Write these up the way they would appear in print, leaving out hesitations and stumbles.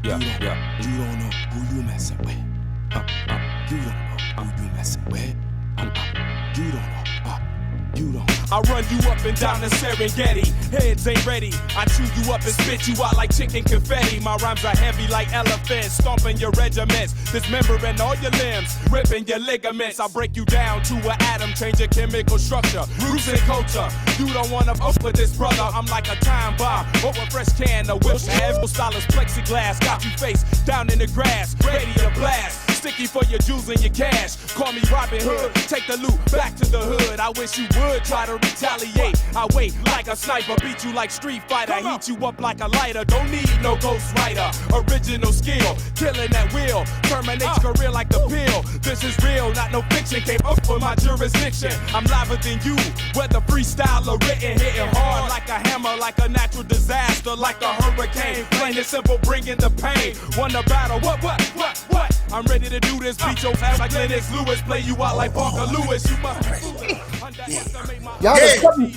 You don't know who you messing with. You don't know who you messing with. You don't know. You don't. I run you up and down the Serengeti. Heads ain't ready. I chew you up and spit you out like chicken confetti. My rhymes are heavy like elephants, stomping your regiments, dismembering all your limbs, ripping your ligaments. I break you down to an atom, change your chemical structure, roots and culture. You don't wanna fuck with this brother. I'm like a time bomb or a fresh can of whips. Stylus plexiglass, got you face down in the grass, ready to blast. Sticky for your jewels and your cash. Call me Robin Hood, take the loot back to the hood. I wish you would try to retaliate. I wait like a sniper, beat you like Street Fighter, heat you up like a lighter. Don't need no ghost writer. Original skill, killing at will. Terminates career like the pill. This is real, not no fiction. Came up for my jurisdiction. I'm liver than you, whether freestyle or written. Hitting hard like a hammer, like a natural disaster, like a hurricane. Plain and simple, bringing the pain. Won the battle, what? I'm ready to do this, beat your ass like Lennox Lewis, play you out like Parker Lewis. You must Y'all cut me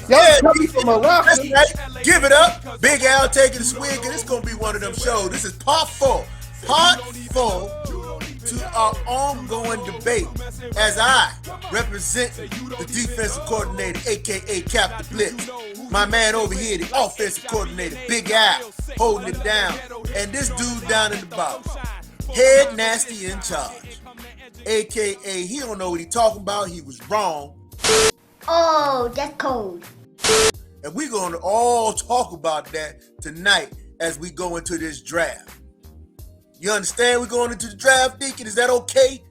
from a rock. That's right. Give it up. Big Al taking a swig, and it's gonna be one of them shows. This is part four to our ongoing debate as I represent the defensive coordinator, aka Captain Blitz. My man over here, the offensive coordinator, Big Al, holding it down, and this dude down in the bottom, Head Nasty in charge, aka he don't know what he talking about. He was wrong. Oh, that's cold. And we're going to all talk about that tonight as we go into this draft. You understand we're going into the draft, Deacon? Is that okay?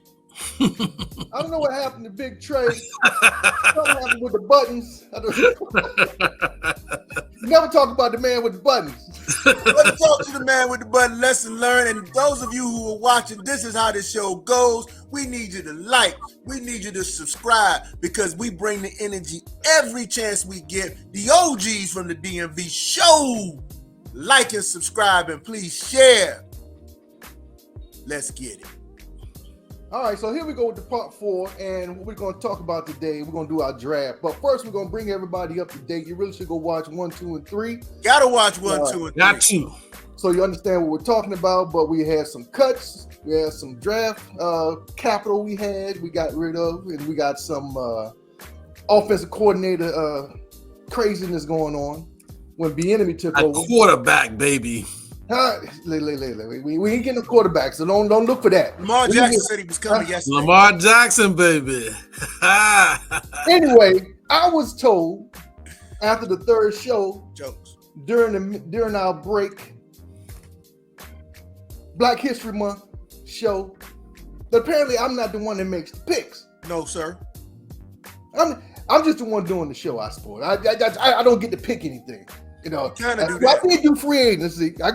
I don't know what happened to Big Trey. Something happened with the buttons. Never talk about the man with the buttons. Let's talk to the man with the button, lesson learned. And those of you who are watching, this is how this show goes. We need you to like. We need you to subscribe because we bring the energy every chance we get. The OGs from the DMV show. Like and subscribe and please share. Let's get it. All right, so here we go with the part four, and what we're going to talk about today, we're going to do our draft. But first, we're going to bring everybody up to date. You really should go watch 1, 2, and 3. Gotta watch 1, 2, and 3. Got to. So you understand what we're talking about, but we had some cuts. We had some draft capital we got rid of, and we got some offensive coordinator craziness going on when Bieniemy took over. Quarterback, baby. We ain't getting a quarterback, so don't look for that. Lamar Jackson said he was coming yesterday. Lamar Jackson, baby. Anyway, I was told after the third show, Jokes. during our break, Black History Month show, that apparently I'm not the one that makes the picks. No, sir. I'm just the one doing the show, I suppose. I don't get to pick anything. You know, I did do free agency. I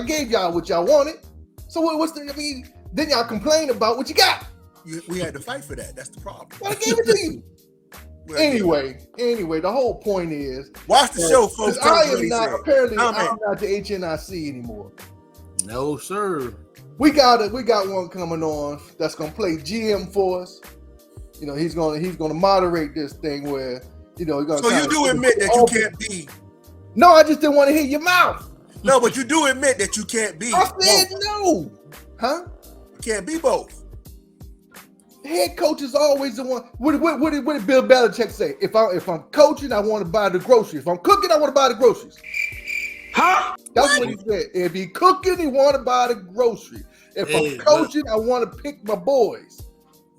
gave y'all what y'all wanted. So then y'all complain about what you got. We had to fight for that. That's the problem. Well, I gave it to you. Anyway, the whole point is watch the show, folks. I'm not the HNIC anymore. No, sir. We got one coming on that's gonna play GM for us. You know, he's gonna moderate this thing where, you know, so you do admit that you can't be. No, I just didn't want to hit your mouth. No, but you do admit that you can't be. I said both. No. Huh? You can't be both. The head coach is always the one. What did Bill Belichick say? If I'm coaching, I want to buy the groceries. If I'm cooking, I want to buy the groceries. Huh? That's what he said. If he cooking, he want to buy the groceries. If I'm coaching, I want to pick my boys.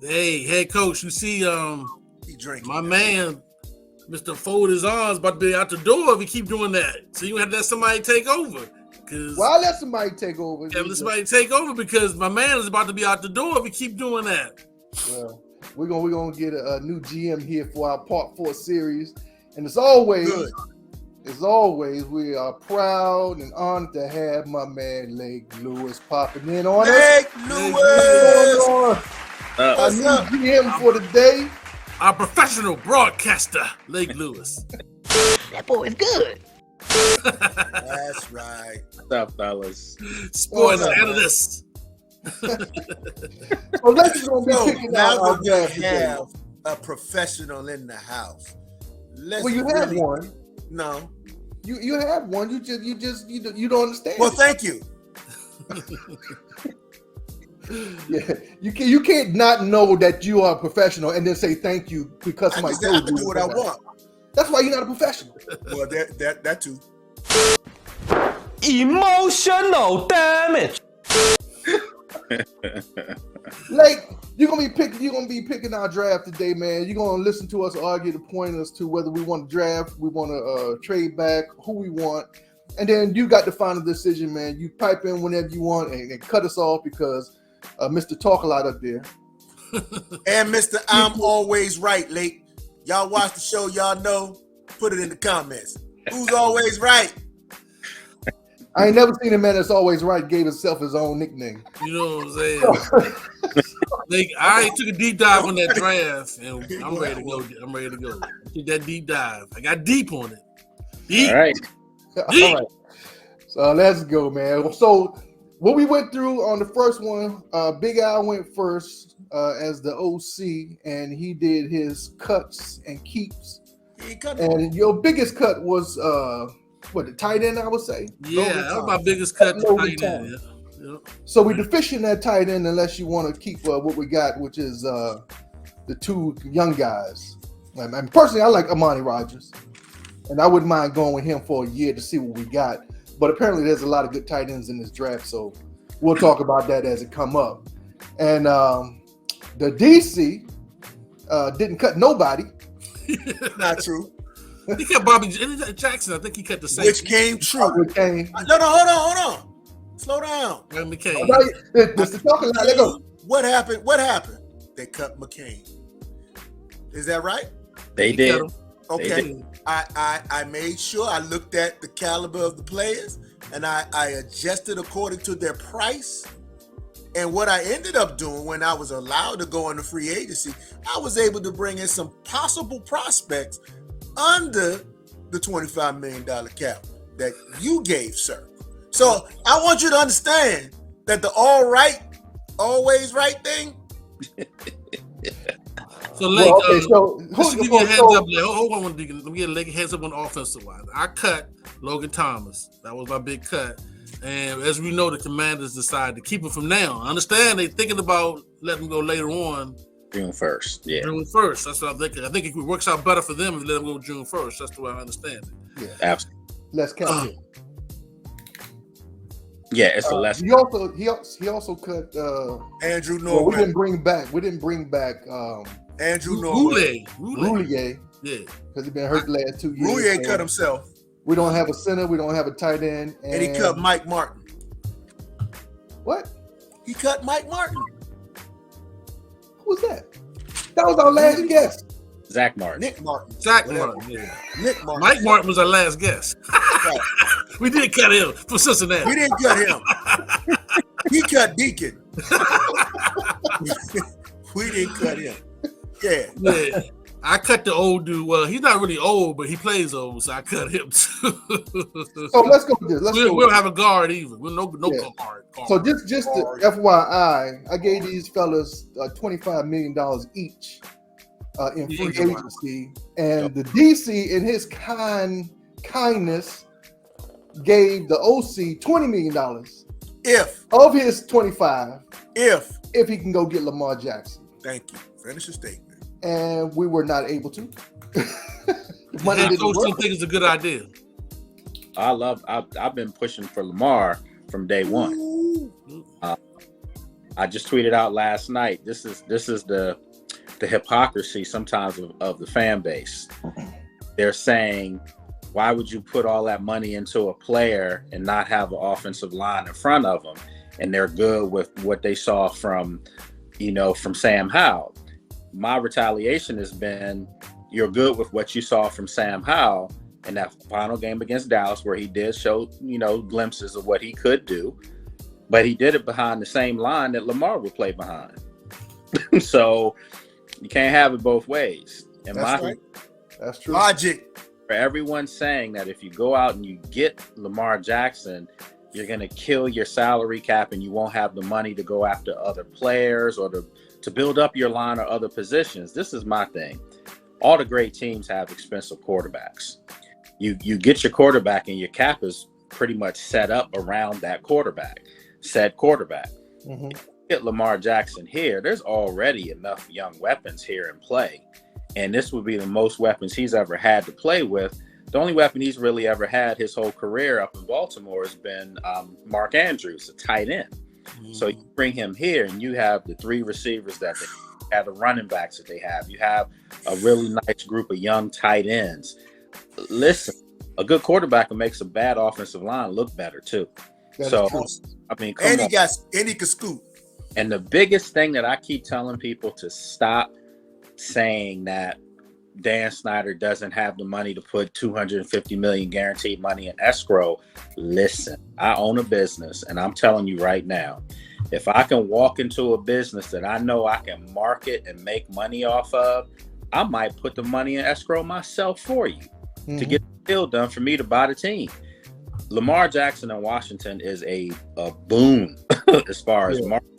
Hey, head coach, you see, he drinking. My man, Mr. Fold his arms about to be out the door if he keep doing that. So you have to let somebody take over. Well, I let somebody take over. Yeah, let somebody take over because my man is about to be out the door if he keep doing that. Well, we're gonna get a new GM here for our Part 4 series, and as always, we are proud and honored to have my man Lake Lewis popping in on us. Lake Lewis, our new GM for the day. Our professional broadcaster, Lake Lewis. That boy is good. That's right. What's up, fellas? Sports analyst. So Lake is going to be picking out our draft today. A professional in the house. Well, you have one. No. You have one. You don't understand. Well, thank you. Yeah, you can't not know that you are a professional and then say thank you because I somebody just have told to you. do what I want. That's why you're not a professional. Well, that too. Emotional damage. Like you're gonna be picking our draft today, man. You're gonna listen to us argue to point us to whether we want to draft, we want to trade back, who we want, and then you got the final decision, man. You pipe in whenever you want and cut us off because Mr. Talk a lot up there. And Mr. I'm always right, Lake. Y'all watch the show, y'all know. Put it in the comments. Who's always right? I ain't never seen a man that's always right gave himself his own nickname. You know what I'm saying? Like, I took a deep dive on that draft, and I'm ready to go. I took that deep dive. I got deep on it. Deep. All right. Deep. All right. So let's go, man. So what we went through on the first one, Big Al went first as the OC, and he did his cuts and keeps. And your biggest cut was the tight end, I would say. Yeah, that was my biggest cut. Tight end. Yeah. So we deficient at tight end unless you want to keep what we got, which is the two young guys. And personally, I like Amani Rogers, and I wouldn't mind going with him for a year to see what we got. But apparently, there's a lot of good tight ends in this draft, so we'll talk about that as it come up. And the DC didn't cut nobody. Not true. He cut Bobby Jackson. I think he cut the same. Which came true. No, hold on. Slow down. McCain. Mr. Talk a lot. Let go. What happened? They cut McCain. Is that right? They did. Okay. They did. I made sure I looked at the caliber of the players and I adjusted according to their price. And what I ended up doing when I was allowed to go into free agency, I was able to bring in some possible prospects under the $25 million cap that you gave, sir. So I want you to understand that the always right thing. So, Lake, just to give you a heads up, hold on, let me get a heads up on the offensive line. I cut Logan Thomas. That was my big cut. And as we know, the Commanders decided to keep him from now. I understand they're thinking about letting him go later on. June 1st, yeah. June 1st, that's what I'm thinking. I think it works out better for them if they let him go June 1st. That's the way I understand it. Yeah. Absolutely. Let's count it. Yeah, it's a lesson. He also cut Andrew Norwell. Well, we didn't bring back Andrew Norwell. Roulier. Yeah. Because he's been hurt the last 2 years. Roulier cut himself. We don't have a center. We don't have a tight end. And he cut Mike Martin. What? He cut Mike Martin. Who was that? That was our last guess. Zach Martin. Nick Martin. Zach Martin, yeah. Nick Martin. Mike Martin was our last guess. Right. We did cut him for Cincinnati. We didn't cut him. He cut Deacon. We didn't cut him. Yeah. I cut the old dude. Well, he's not really old, but he plays old, so I cut him too. So let's go with this. We don't have a guard either. We're no guard. So just to FYI, I gave these fellas $25 million each in free agency, and the DC in his kindness gave the OC $20 million. If of his 25, if he can go get Lamar Jackson. Thank you. Finish your statement. And we were not able to. Money didn't work. I think it's a good idea. I've been pushing for Lamar from day one. I just tweeted out last night. This is the hypocrisy sometimes of the fan base. They're saying, why would you put all that money into a player and not have an offensive line in front of them? And they're good with what they saw from Sam Howell. My retaliation has been, you're good with what you saw from Sam Howell in that final game against Dallas, where he did show, glimpses of what he could do, but he did it behind the same line that Lamar would play behind. So you can't have it both ways. And that's true. Logic. For everyone saying that if you go out and you get Lamar Jackson, you're going to kill your salary cap and you won't have the money to go after other players or to build up your line or other positions. This is my thing. All the great teams have expensive quarterbacks. You get your quarterback and your cap is pretty much set up around that quarterback. said quarterback. Mhm. Get Lamar Jackson here, there's already enough young weapons here in play. And this would be the most weapons he's ever had to play with. The only weapon he's really ever had his whole career up in Baltimore has been Mark Andrews, a tight end. So you bring him here and you have the three receivers that they have, the running backs that they have. You have a really nice group of young tight ends. Listen, a good quarterback makes a bad offensive line look better too. So, I mean, and he can scoot. And the biggest thing that I keep telling people to stop saying that Dan Snyder doesn't have the money to put $250 million guaranteed money in escrow. Listen, I own a business, and I'm telling you right now, if I can walk into a business that I know I can market and make money off of, I might put the money in escrow myself for you to get the deal done for me to buy the team. Lamar Jackson in Washington is a boon as far as marketing.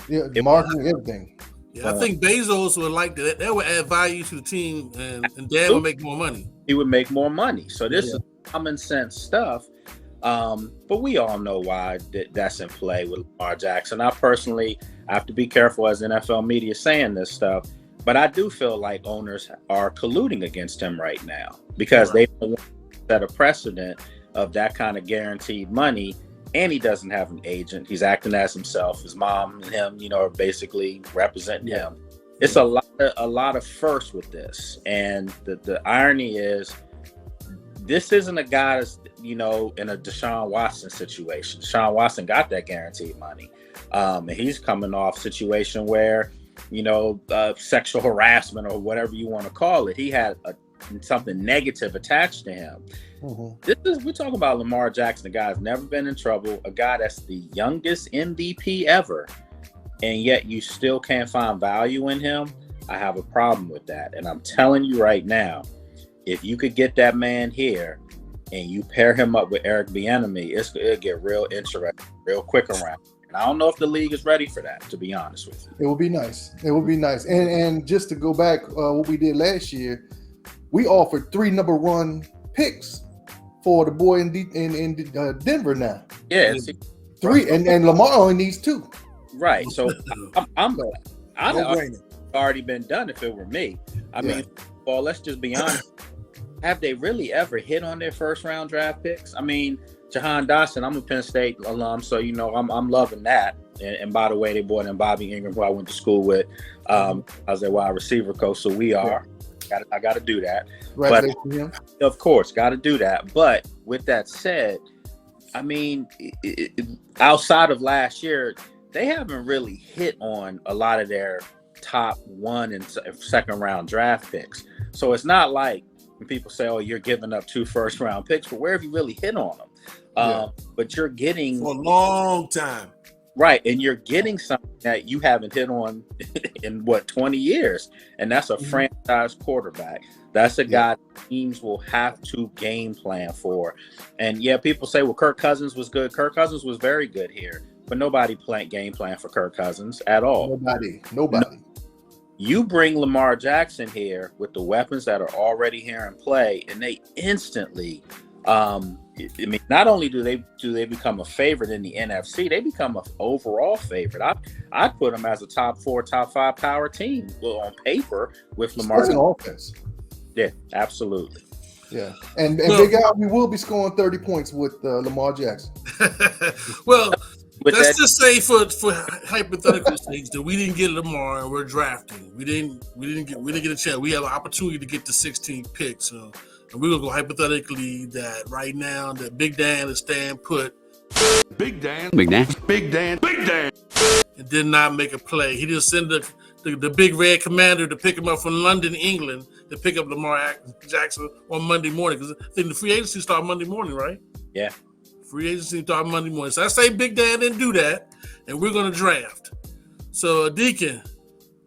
Yeah, marketing, everything. Yeah, I think Bezos would like that. That would add value to the team, and Dan would make more money. He would make more money. So this is common sense stuff. But we all know why that's in play with Lamar Jackson. I personally have to be careful as NFL media saying this stuff, but I do feel like owners are colluding against him right now because they don't want to set a precedent of that kind of guaranteed money. And he doesn't have an agent. He's acting as himself. His mom and him, are basically representing him. It's a lot of firsts with this. And the irony is, this isn't a guy that's, in a Deshaun Watson situation. Deshaun Watson got that guaranteed money. And he's coming off a situation where, sexual harassment or whatever you want to call it. He had something negative attached to him. We're talking about Lamar Jackson, a guy who's never been in trouble, a guy that's the youngest MVP ever, and yet you still can't find value in him. I have a problem with that. And I'm telling you right now, if you could get that man here and you pair him up with Eric Bieniemy, it'll get real interesting real quick around. And I don't know if the league is ready for that, to be honest with you. It would be nice. It would be nice. And just to go back, what we did last year, we offered 3 number 1 picks for the boy in Denver now. Yeah, 3, and Lamar only needs 2. Right. So I'm already been done if it were me. I mean, well, let's just be honest. Have they really ever hit on their first round draft picks? I mean, Jahan Dotson, I'm a Penn State alum, so I'm loving that. And by the way, they brought in Bobby Ingram, who I went to school with. I was their wide receiver coach, so we are. I got to do that. But of course, got to do that. But with that said, I mean, outside of last year, they haven't really hit on a lot of their top 1 and 2nd round draft picks. So it's not like when people say, "Oh, you're giving up 2 first round picks," but where have you really hit on them? But you're getting for a long time. Right, and you're getting something that you haven't hit on in 20 years, and that's a franchise quarterback. That's a guy teams will have to game plan for. And people say, well, Kirk Cousins was good. Kirk Cousins was very good here, but nobody game plan for Kirk Cousins at all. Nobody. You bring Lamar Jackson here with the weapons that are already here in play, and they instantly I mean, not only do they become a favorite in the NFC, they become an overall favorite. I'd put them as a top 4, top 5 power team on paper with Lamar. That's an offense. Yeah, absolutely. Yeah, and Big Al, we will be scoring 30 points with Lamar Jackson. Well, let's just say for hypothetical sake that we didn't get Lamar and we're drafting. We didn't get a chance. We have an opportunity to get the 16th pick. So. And we're going to go hypothetically that right now that Big Dan is staying put. Big Dan. And did not make a play. He didn't send the big red commander to pick him up from London, England, to pick up Lamar Jackson on Monday morning. Because I think the free agency started Monday morning, right? Yeah. Free agency started Monday morning. So I say Big Dan didn't do that, and we're going to draft. So, Deacon,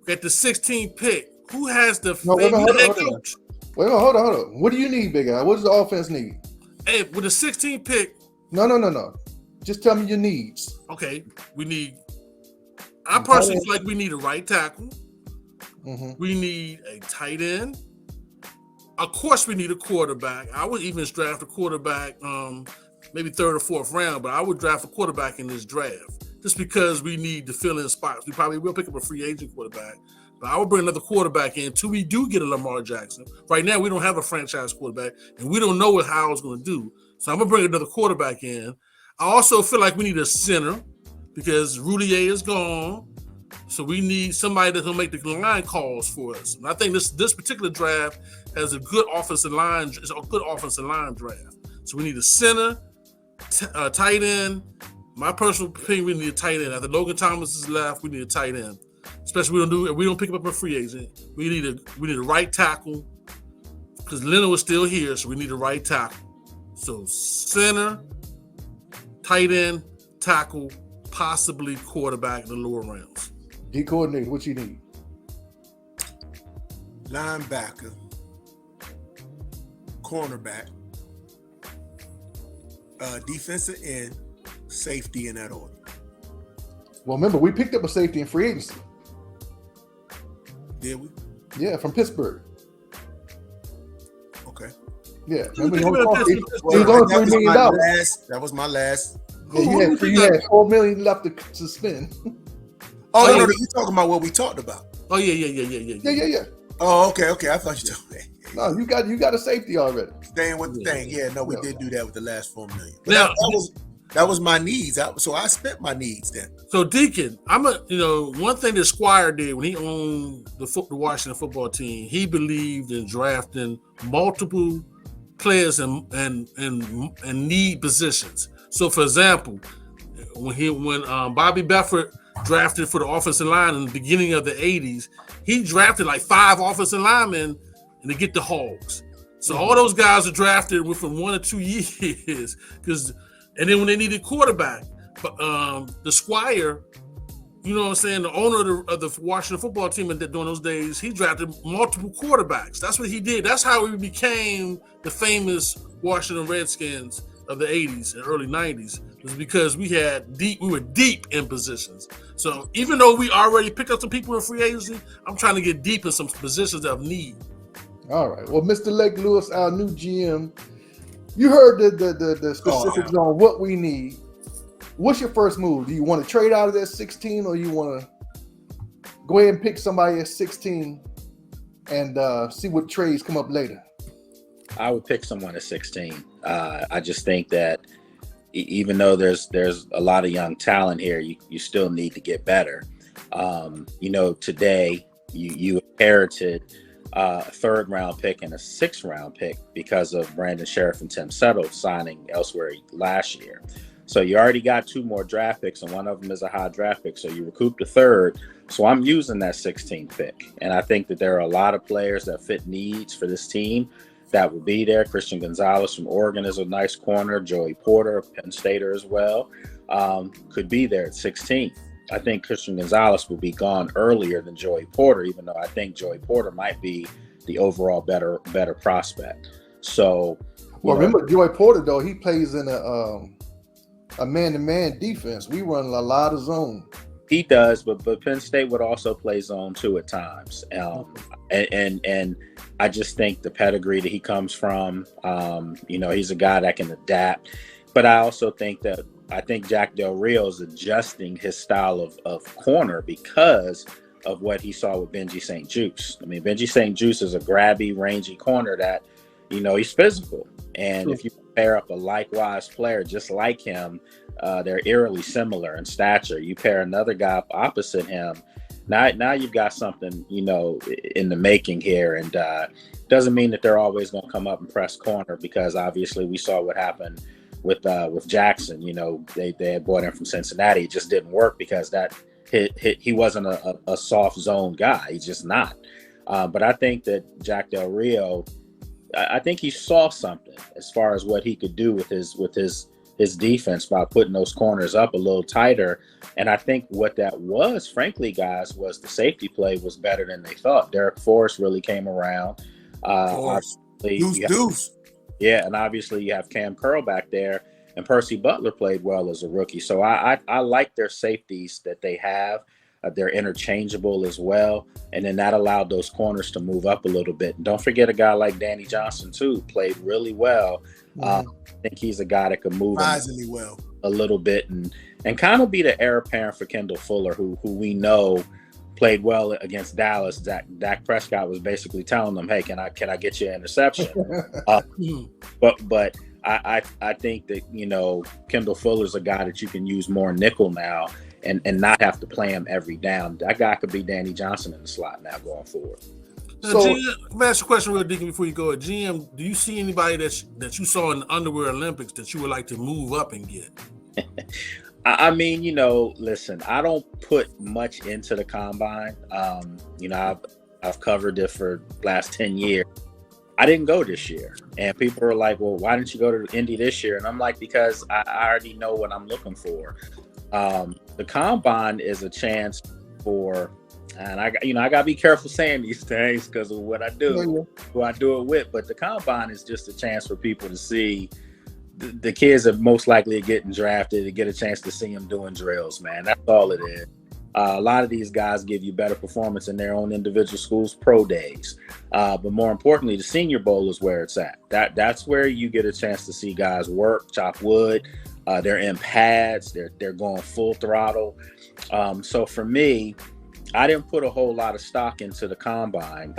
at the 16th pick, who has the head coach? Wait, hold on. What do you need, Big Al? What does the offense need? Hey, with the 16th pick. No. Just tell me your needs. Okay, I personally feel like we need a right tackle. We need a tight end. Of course, we need a quarterback. I would even draft a quarterback, maybe 3rd or 4th round, but I would draft a quarterback in this draft. just because we need to fill in spots. We probably will pick up a free agent quarterback, but I will bring another quarterback in until we do get a Lamar Jackson. Right now, we don't have a franchise quarterback, and we don't know what Howell's going to do. So I'm going to bring another quarterback in. I also feel like we need a center because Roulier is gone. So we need somebody that's going to make the line calls for us. And I think this particular draft has a good offensive line. It's a good offensive line draft. So we need a center, tight end. My personal opinion, we need a tight end. After Logan Thomas is left, we need a tight end. Especially if we don't pick up a free agent. We need a right tackle because Leonard was still here, so we need a right tackle. So center, tight end, tackle, possibly quarterback in the lower rounds. D coordinator, what you need? Linebacker, cornerback, defensive end, safety in that order. Well, remember, we picked up a safety in free agency. Did we? Yeah, from Pittsburgh. Okay. Yeah. Well, that was my last. Yeah, you had $4 million left to spend. Oh, no, you're talking about what we talked about. Oh, yeah. Yeah. Oh, okay. I thought you told me. No, you got a safety already. Staying with the thing. Yeah, no, we did do that with the last $4 million. But now, that was my needs. So I spent my needs then. So Deacon, one thing that Squire did when he owned the Washington football team, he believed in drafting multiple players and need positions. So, for example, when Bobby Beffert drafted for the offensive line in the beginning of the 80s, he drafted like 5 offensive linemen and to get the Hogs. So all those guys are drafted within 1 or 2 years. And then when they needed quarterback, the Squire, you know what I'm saying, the owner of the Washington football team during those days, he drafted multiple quarterbacks. That's what he did. That's how we became the famous Washington Redskins of the 80s and early 90s. It was because we were deep in positions. So even though we already picked up some people in free agency, I'm trying to get deep in some positions of need. All right. Well, Mr. Lake Lewis, our new GM, you heard the specifics on what we need. What's your first move? Do you want to trade out of that 16 or you want to go ahead and pick somebody at 16 and see what trades come up later? I would pick someone at 16. I just think that even though there's a lot of young talent here, you still need to get better. Today you inherited a 3rd round pick and a 6th round pick because of Brandon Sheriff and Tim Settle signing elsewhere last year. So you already got 2 more draft picks, and one of them is a high draft pick. So you recouped the 3rd. So I'm using that 16th pick. And I think that there are a lot of players that fit needs for this team that will be there. Christian Gonzalez from Oregon is a nice corner. Joey Porter, Penn Stater as well, could be there at 16. I think Christian Gonzalez will be gone earlier than Joey Porter, even though I think Joey Porter might be the overall better prospect. So, remember Joey Porter though, he plays in a man-to-man defense. We run a lot of zone. He does, but Penn State would also play zone too at times. And I just think the pedigree that he comes from, he's a guy that can adapt. But I also think Jack Del Rio is adjusting his style of corner because of what he saw with Benji St. Juice. I mean, Benji St. Juice is a grabby, rangy corner that, he's physical. And if you pair up a likewise player just like him, they're eerily similar in stature. You pair another guy opposite him, now you've got something, in the making here. And doesn't mean that they're always going to come up and press corner, because obviously we saw what happened with Jackson. They had brought him from Cincinnati. It just didn't work because he wasn't a soft zone guy. He's just not. But I think that Jack Del Rio, I think he saw something as far as what he could do with his defense by putting those corners up a little tighter. And I think what that was, frankly, guys, was the safety play was better than they thought. Derek Forrest really came around. Deuce. Yeah, and obviously you have Cam Curl back there, and Percy Butler played well as a rookie. So I like their safeties that they have. They're interchangeable as well. And then that allowed those corners to move up a little bit. And don't forget a guy like Danny Johnson, too, played really well. I think he's a guy that could move. Surprisingly well. a little bit and kind of be the heir apparent for Kendall Fuller, who we know played well against Dallas. Dak Prescott was basically telling them, "Hey, can I get you an interception?" But I think that, you know, Kendall Fuller's a guy that you can use more nickel now and not have to play him every down. That guy could be Danny Johnson in the slot now going forward. So, GM, let me ask you a question real quick before you go. GM, do you see anybody that you saw in the Underwear Olympics that you would like to move up and get? I mean, you know, listen, I don't put much into the combine. You know, I've covered it for the last 10 years. I didn't go this year. And people are like, well, why didn't you go to Indy this year? And I'm like, because I already know what I'm looking for. The combine is a chance for, and I got to be careful saying these things because of what I do, who I do it with. But the combine is just a chance for people to see the kids are most likely getting drafted to get a chance to see them doing drills, man. That's all it is. A lot of these guys give you better performance in their own individual schools pro days. But more importantly, the Senior Bowl is where it's at. That's where you get a chance to see guys work, chop wood. They're in pads. They're going full throttle. So for me, I didn't put a whole lot of stock into the combine.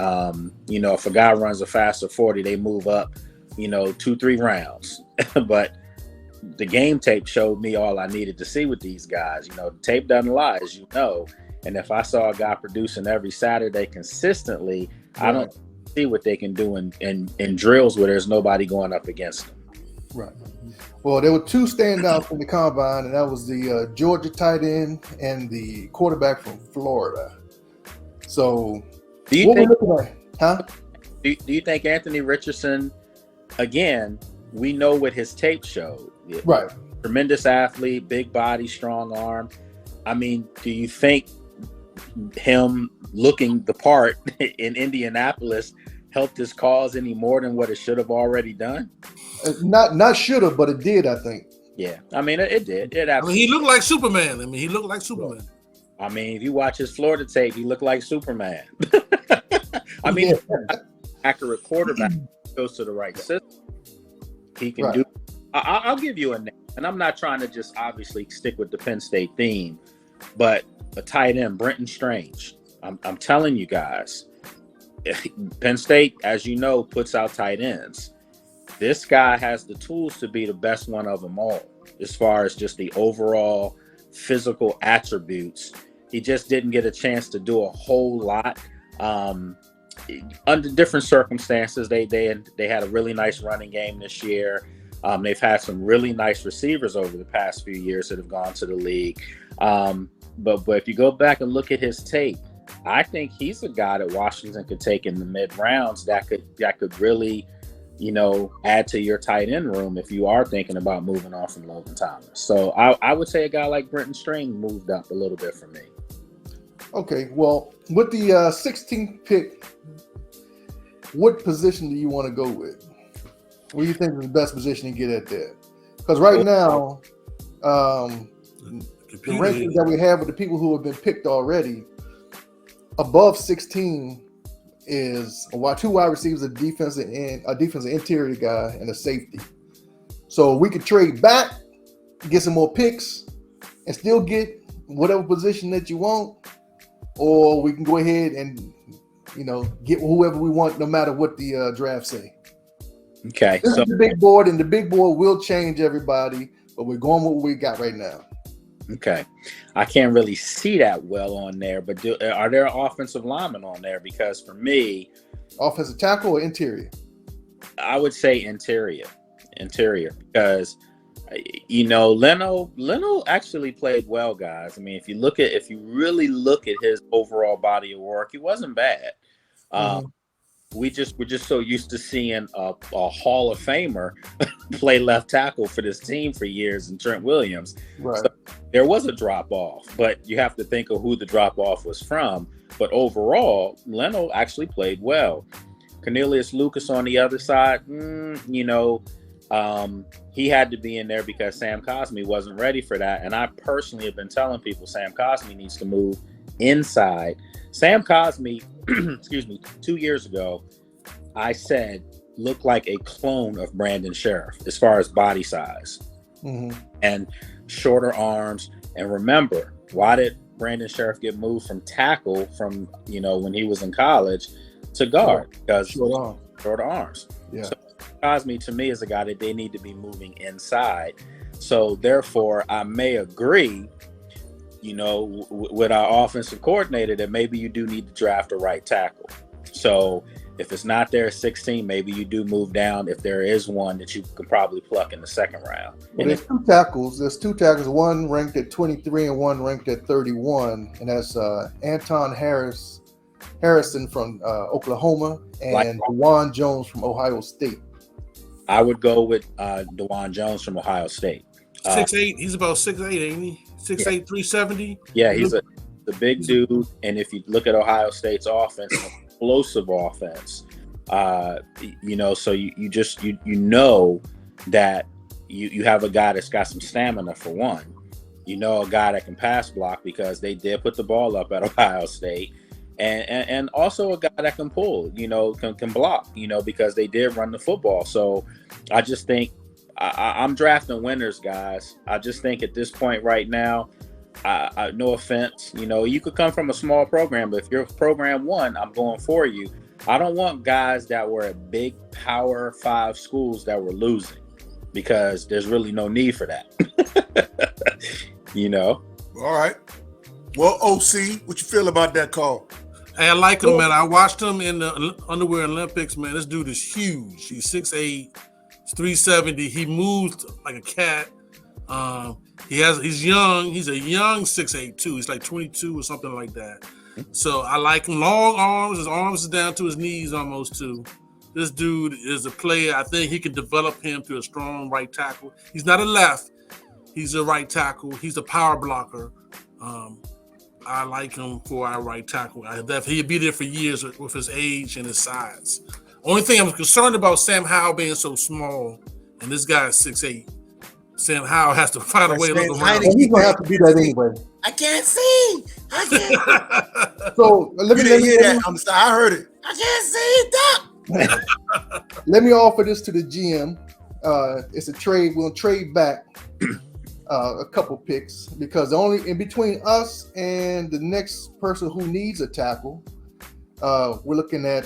You know, if a guy runs a faster 40, they move up, you know, 2-3 rounds. But the game tape showed me all I needed to see with these guys. You know, the tape doesn't lie, as you know. And if I saw a guy producing every Saturday consistently, I don't see what they can do in drills where there's nobody going up against them. Right. Well, there were two standouts in the combine, and that was the Georgia tight end and the quarterback from Florida. So, do you think, looking at? Huh? Do you think Anthony Richardson, again, we know what his tape showed. Right. Tremendous athlete, big body, strong arm. I mean, do you think him looking the part in Indianapolis helped his cause any more than what it should have already done? Not should have, but it did, I think. Yeah. I mean, it did. It absolutely. I mean, he looked like Superman. I mean, if you watch his Florida tape, he looked like Superman. I mean, accurate quarterback goes to the right system. He can do. I'll give you a name, and I'm not trying to just obviously stick with the Penn State theme, but a tight end, Brenton Strange. I'm telling you guys, Penn State, as you know, puts out tight ends. This guy has the tools to be the best one of them all, as far as just the overall physical attributes. He just didn't get a chance to do a whole lot. Under different circumstances, they had a really nice running game this year. They've had some really nice receivers over the past few years that have gone to the league. But if you go back and look at his tape, I think he's a guy that Washington could take in the mid rounds that could really, you know, add to your tight end room if you are thinking about moving on from Logan Thomas. So I would say a guy like Brenton Strange moved up a little bit for me. Okay, well, with the 16th pick, what position do you want to go with? What do you think is the best position to get at there? Because right now, the rankings that we have with the people who have been picked already, above 16 is two wide receivers, a defensive interior guy, and a safety. So we could trade back, get some more picks, and still get whatever position that you want, or we can go ahead and, you know, get whoever we want, no matter what the draft say. Okay. This is the big board, and the big board will change everybody, but we're going with what we got right now. Okay. I can't really see that well on there, but are there offensive linemen on there? Because for me, offensive tackle or interior? I would say interior, because, you know, Leno actually played well, guys. I mean, if you really look at his overall body of work, he wasn't bad. We're just so used to seeing a Hall of Famer play left tackle for this team for years, and Trent Williams. Right. So there was a drop off, but you have to think of who the drop off was from. But overall, Leno actually played well. Cornelius Lucas on the other side, you know, he had to be in there because Sam Cosmi wasn't ready for that. And I personally have been telling people Sam Cosmi needs to move inside. Sam Cosmi, 2 years ago, I said looked like a clone of Brandon Sheriff as far as body size. and shorter arms. And remember, why did Brandon Sheriff get moved from tackle from when he was in college to guard? Because shorter arms. Yeah. So Cosme to me is a guy that they need to be moving inside. So therefore, I may agree, with our offensive coordinator that maybe you do need to draft a right tackle. So if it's not there at 16, maybe you do move down if there is one that you could probably pluck in the second round. Well, there's two tackles. There's two tackles, one ranked at 23 and one ranked at 31. And that's Anton Harrison from Oklahoma and DeJuan Jones from Ohio State. I would go with DeJuan Jones from Ohio State. 6'8", he's about 6'8", ain't he? 6'8", 370. Yeah, he's a big dude. And if you look at Ohio State's offense, explosive offense, so you know that you have a guy that's got some stamina for one. A guy that can pass block because they did put the ball up at Ohio State. And also a guy that can pull, can block, because they did run the football. So I just think I'm drafting winners, guys. I just think at this point right now, no offense, you could come from a small program, but if you're program one, I'm going for you. I don't want guys that were at big Power 5 schools that were losing, because there's really no need for that. All right. Well, OC, what you feel about that call? Hey, I like him, man. I watched him in the Underwear Olympics, man. This dude is huge. He's 6'8", 370. He moves like a cat. He's young. He's a young 6'8" too. He's like 22 or something like that. So I like him. Long arms. His arms is down to his knees almost too. This dude is a player. I think he can develop him to a strong right tackle. He's not a left. He's a right tackle. He's a power blocker. I like him for our right tackle. He'll be there for years with his age and his size. Only thing I'm concerned about Sam Howell being so small, and this guy is 6'8". Sam Howell has to find a way to look around. He's gonna have to do that anyway. I can't see. I can't. So let me hear that. I'm sorry, I heard it. I can't see. Stop. Let me offer this to the GM. It's a trade. We'll trade back a couple picks, because only in between us and the next person who needs a tackle, we're looking at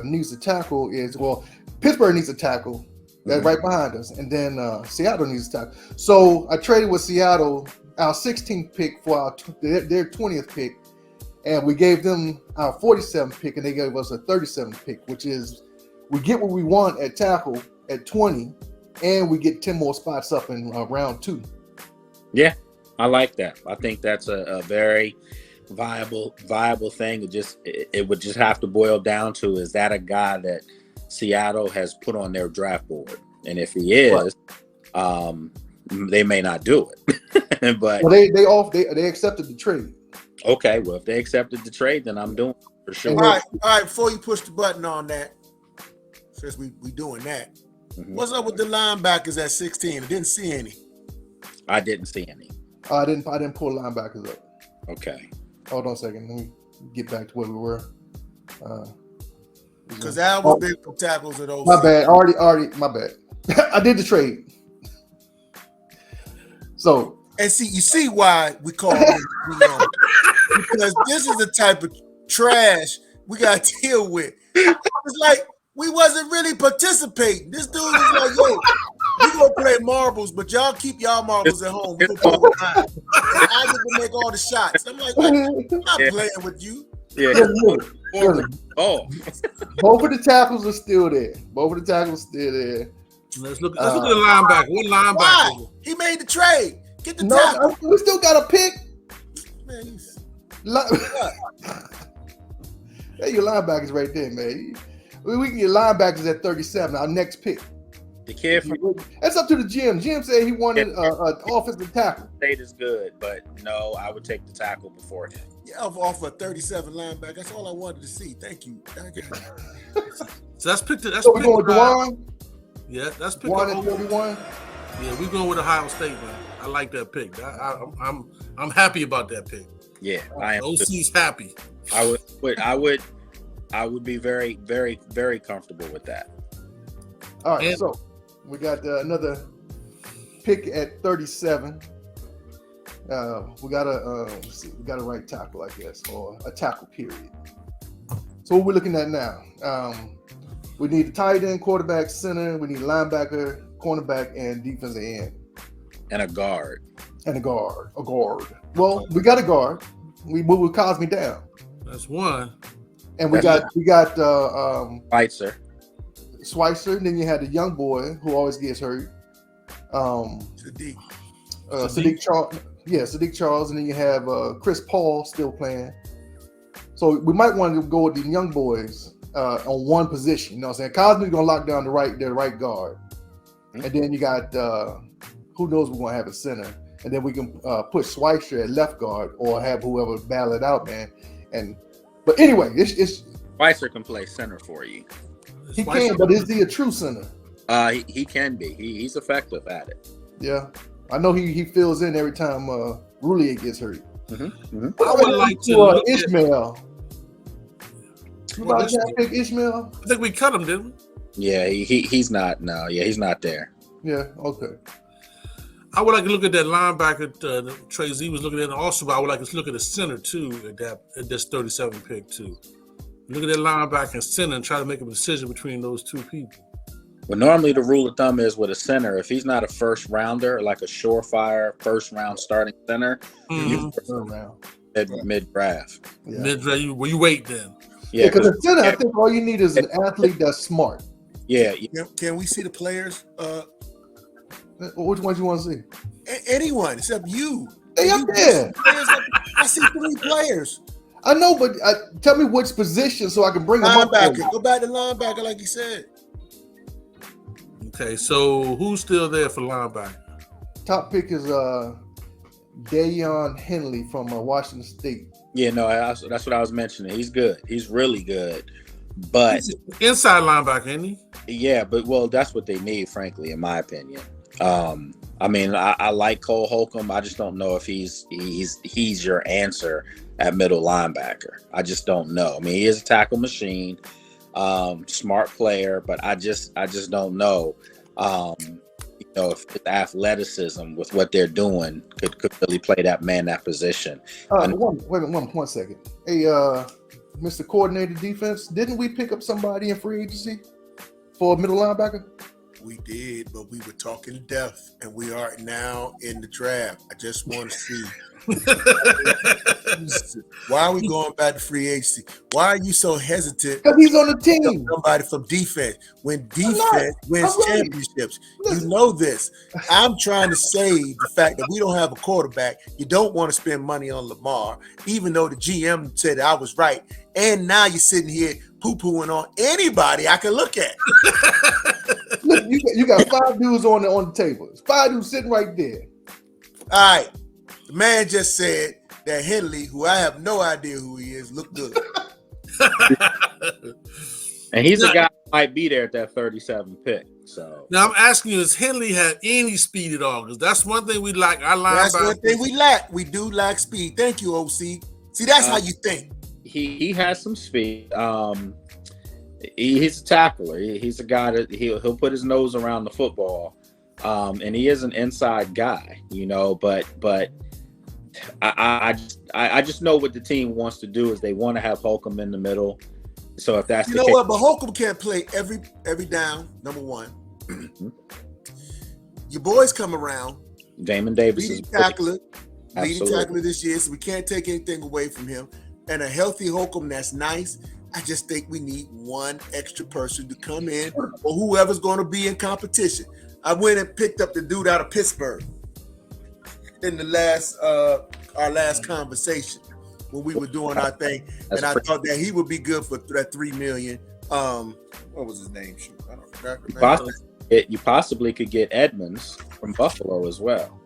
needs a tackle is Pittsburgh needs a tackle. That's right behind us, and then Seattle needs a tackle. So I traded with Seattle our 16th pick for their 20th pick, and we gave them our 47th pick, and they gave us a 37th pick, which is we get what we want at tackle at 20, and we get 10 more spots up in round 2. Yeah, I like that. I think that's a very viable thing. It would just have to boil down to, is that a guy that Seattle has put on their draft board? And if he is, they may not do it. But they accepted the trade. Okay, well, if they accepted the trade, then I'm doing it for sure. All right. Before you push the button on that, since we doing that, what's up with the linebackers at 16? I didn't see any. I didn't see any. I didn't pull linebackers up. Okay. Hold on a second. Let me get back to where we were. Because Al was big for tackles at those. My bad. Already. My bad. I did the trade. So. And you see why we call him, because this is the type of trash we got to deal with. It's like we wasn't really participating. This dude is like, yo, we gonna play marbles, but y'all keep y'all marbles at home. I get to make all the shots. I'm like, I'm not playing with you. Yeah. Oh, both of the tackles are still there. Let's look at the linebacker. What linebacker? Why? He made the trade. Get the tackle. We still got a pick. Man, Hey, your linebackers right there, man. We can get linebackers at 37. Our next pick. The kid from that's up to the GM. GM said he wanted an offensive tackle. State is good, but no, I would take the tackle before him. Yeah, I'll offer a 37 linebacker. That's all I wanted to see. Thank you. So that's picked. So we're going with DeJuan. Yeah, that's picked. DeJuan at 31. Yeah, we're going with Ohio State, man. I like that pick. I'm happy about that pick. Yeah, I am. OC's happy. I would be very, very, very comfortable with that. All right, so We got another pick at 37. We got let's see, we got a right tackle, I guess, or a tackle period. So what we're looking at now, we need a tight end, quarterback, center. We need a linebacker, cornerback, and defensive end. And a guard. And a guard. Well, we got a guard. We moved Cosme down. That's one. And we got Schweitzer. Schweitzer. And then you had the young boy who always gets hurt. Sadiq. Sadiq Charles. Yeah, Sadiq Charles. And then you have Chris Paul still playing. So we might want to go with the young boys on one position. You know what I'm saying? Cosme's gonna lock down the right guard. And then you got who knows we're gonna have a center. And then we can put Schweitzer at left guard or have whoever battle it out, man. But anyway, it's Schweitzer can play center for you. He can, but is he a true center? He can be. He's effective at it. Yeah, I know he fills in every time Roulier gets hurt. I would like to Ishmael. You about to pick Ishmael? I think we cut him, didn't we? Yeah, he's not. No, yeah, he's not there. Yeah, okay. I would like to look at that linebacker Trey Z was looking at, and also I would like to look at the center too at this 37 pick too. Look at that linebacker and center and try to make a decision between those two people. Well, normally the rule of thumb is with a center, if he's not a first rounder, like a surefire first round starting center, you mid draft. Yeah. Mid draft, you wait then. Yeah, because the center, I think all you need is an athlete that's smart. Yeah. Can we see the players? Which ones you want to see? Anyone except you. They up there. I see 3 players. I know, but tell me which position so I can bring them up. Go back to linebacker, like you said. Okay, so who's still there for linebacker? Top pick is Dayon Henley from Washington State. Yeah, no, that's what I was mentioning. He's good. He's really good. But he's inside linebacker, isn't he? Yeah, but that's what they need, frankly, in my opinion. I mean, I like Cole Holcomb. I just don't know if he's your answer at middle linebacker. I just don't know. I mean, he is a tackle machine, smart player, but I just don't know. If the athleticism with what they're doing could really play that position. One second. Hey, Mr. Coordinator Defense, didn't we pick up somebody in free agency for a middle linebacker? We did, but we were talking depth, and we are now in the draft. I just want to see. Why are we going back to free agency? Why are you so hesitant? Because he's on the team. Somebody from defense. When defense wins championships, you know this. I'm trying to say the fact that we don't have a quarterback. You don't want to spend money on Lamar, even though the GM said I was right. And now you're sitting here poo-pooing on anybody I can look at. Look, you got 5 dudes on the table. 5 dudes sitting right there. All right. The man just said that Henley, who I have no idea who he is, looked good. And he's a guy who might be there at that 37 pick. So now I'm asking you, does Henley have any speed at all? Because that's one thing we lack. That's one thing we lack. We do lack speed. Thank you, OC. See, that's how you think. He has some speed. He's a tackler. He's a guy that he'll put his nose around the football. And he is an inside guy, but I just know what the team wants to do is they want to have Holcomb in the middle. So if that's what, but Holcomb can't play every down. Number one, your boys come around. Jamin Davis leading tackler this year, so we can't take anything away from him. And a healthy Holcomb that's nice. I just think we need one extra person to come in, or whoever's going to be in competition. I went and picked up the dude out of Pittsburgh in our last conversation when we were doing our thing, and I thought that he would be good for that $3 million. What was his name? Shoot, I don't remember. You possibly could get Edmonds from Buffalo as well.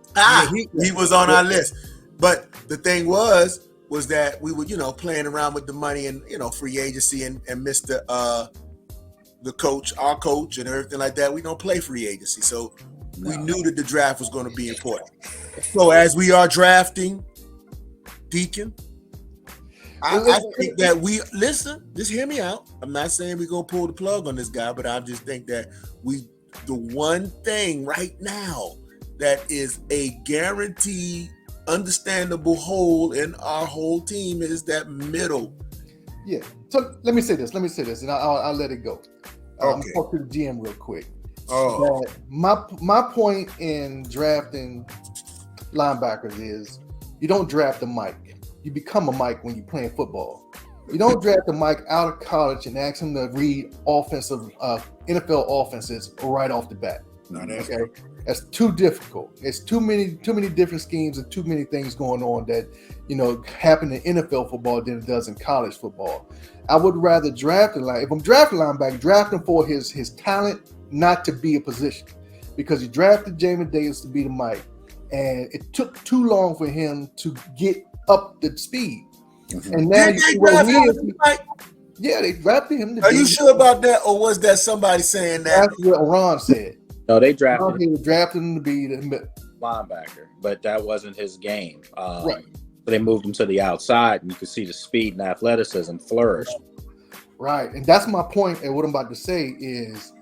He was on our list, but the thing was that we were playing around with the money and free agency and Mr. Our coach and everything like that. We don't play free agency, so we knew that the draft was going to be important. So as we are drafting Deacon, I think that just hear me out. I'm not saying we're going to pull the plug on this guy, but I just think that we the one thing right now that is a guaranteed, understandable hole in our whole team is that middle. Yeah. So let me say this, and I'll let it go. Okay. Talk to the GM real quick. Oh, That my point in drafting linebackers is you don't draft a Mike. You become a Mike when you're playing football. You don't draft a Mike out of college and ask him to read offensive NFL offenses right off the bat. Okay, that's too difficult. It's too many different schemes and too many things going on that happen in NFL football than it does in college football. I would rather draft if I'm drafting a linebacker, draft him for his talent, not to be a position, because you drafted Jamin Davis to be the Mike, and it took too long for him to get up the speed. And now did they draft him? Yeah, they drafted him. Are you sure about that, or was that somebody saying that? That's what Ron said. No, they drafted He was drafting him to be the linebacker, but that wasn't his game. Right. So they moved him to the outside, and you could see the speed and athleticism flourish. Right, and that's my point. And what I'm about to say is,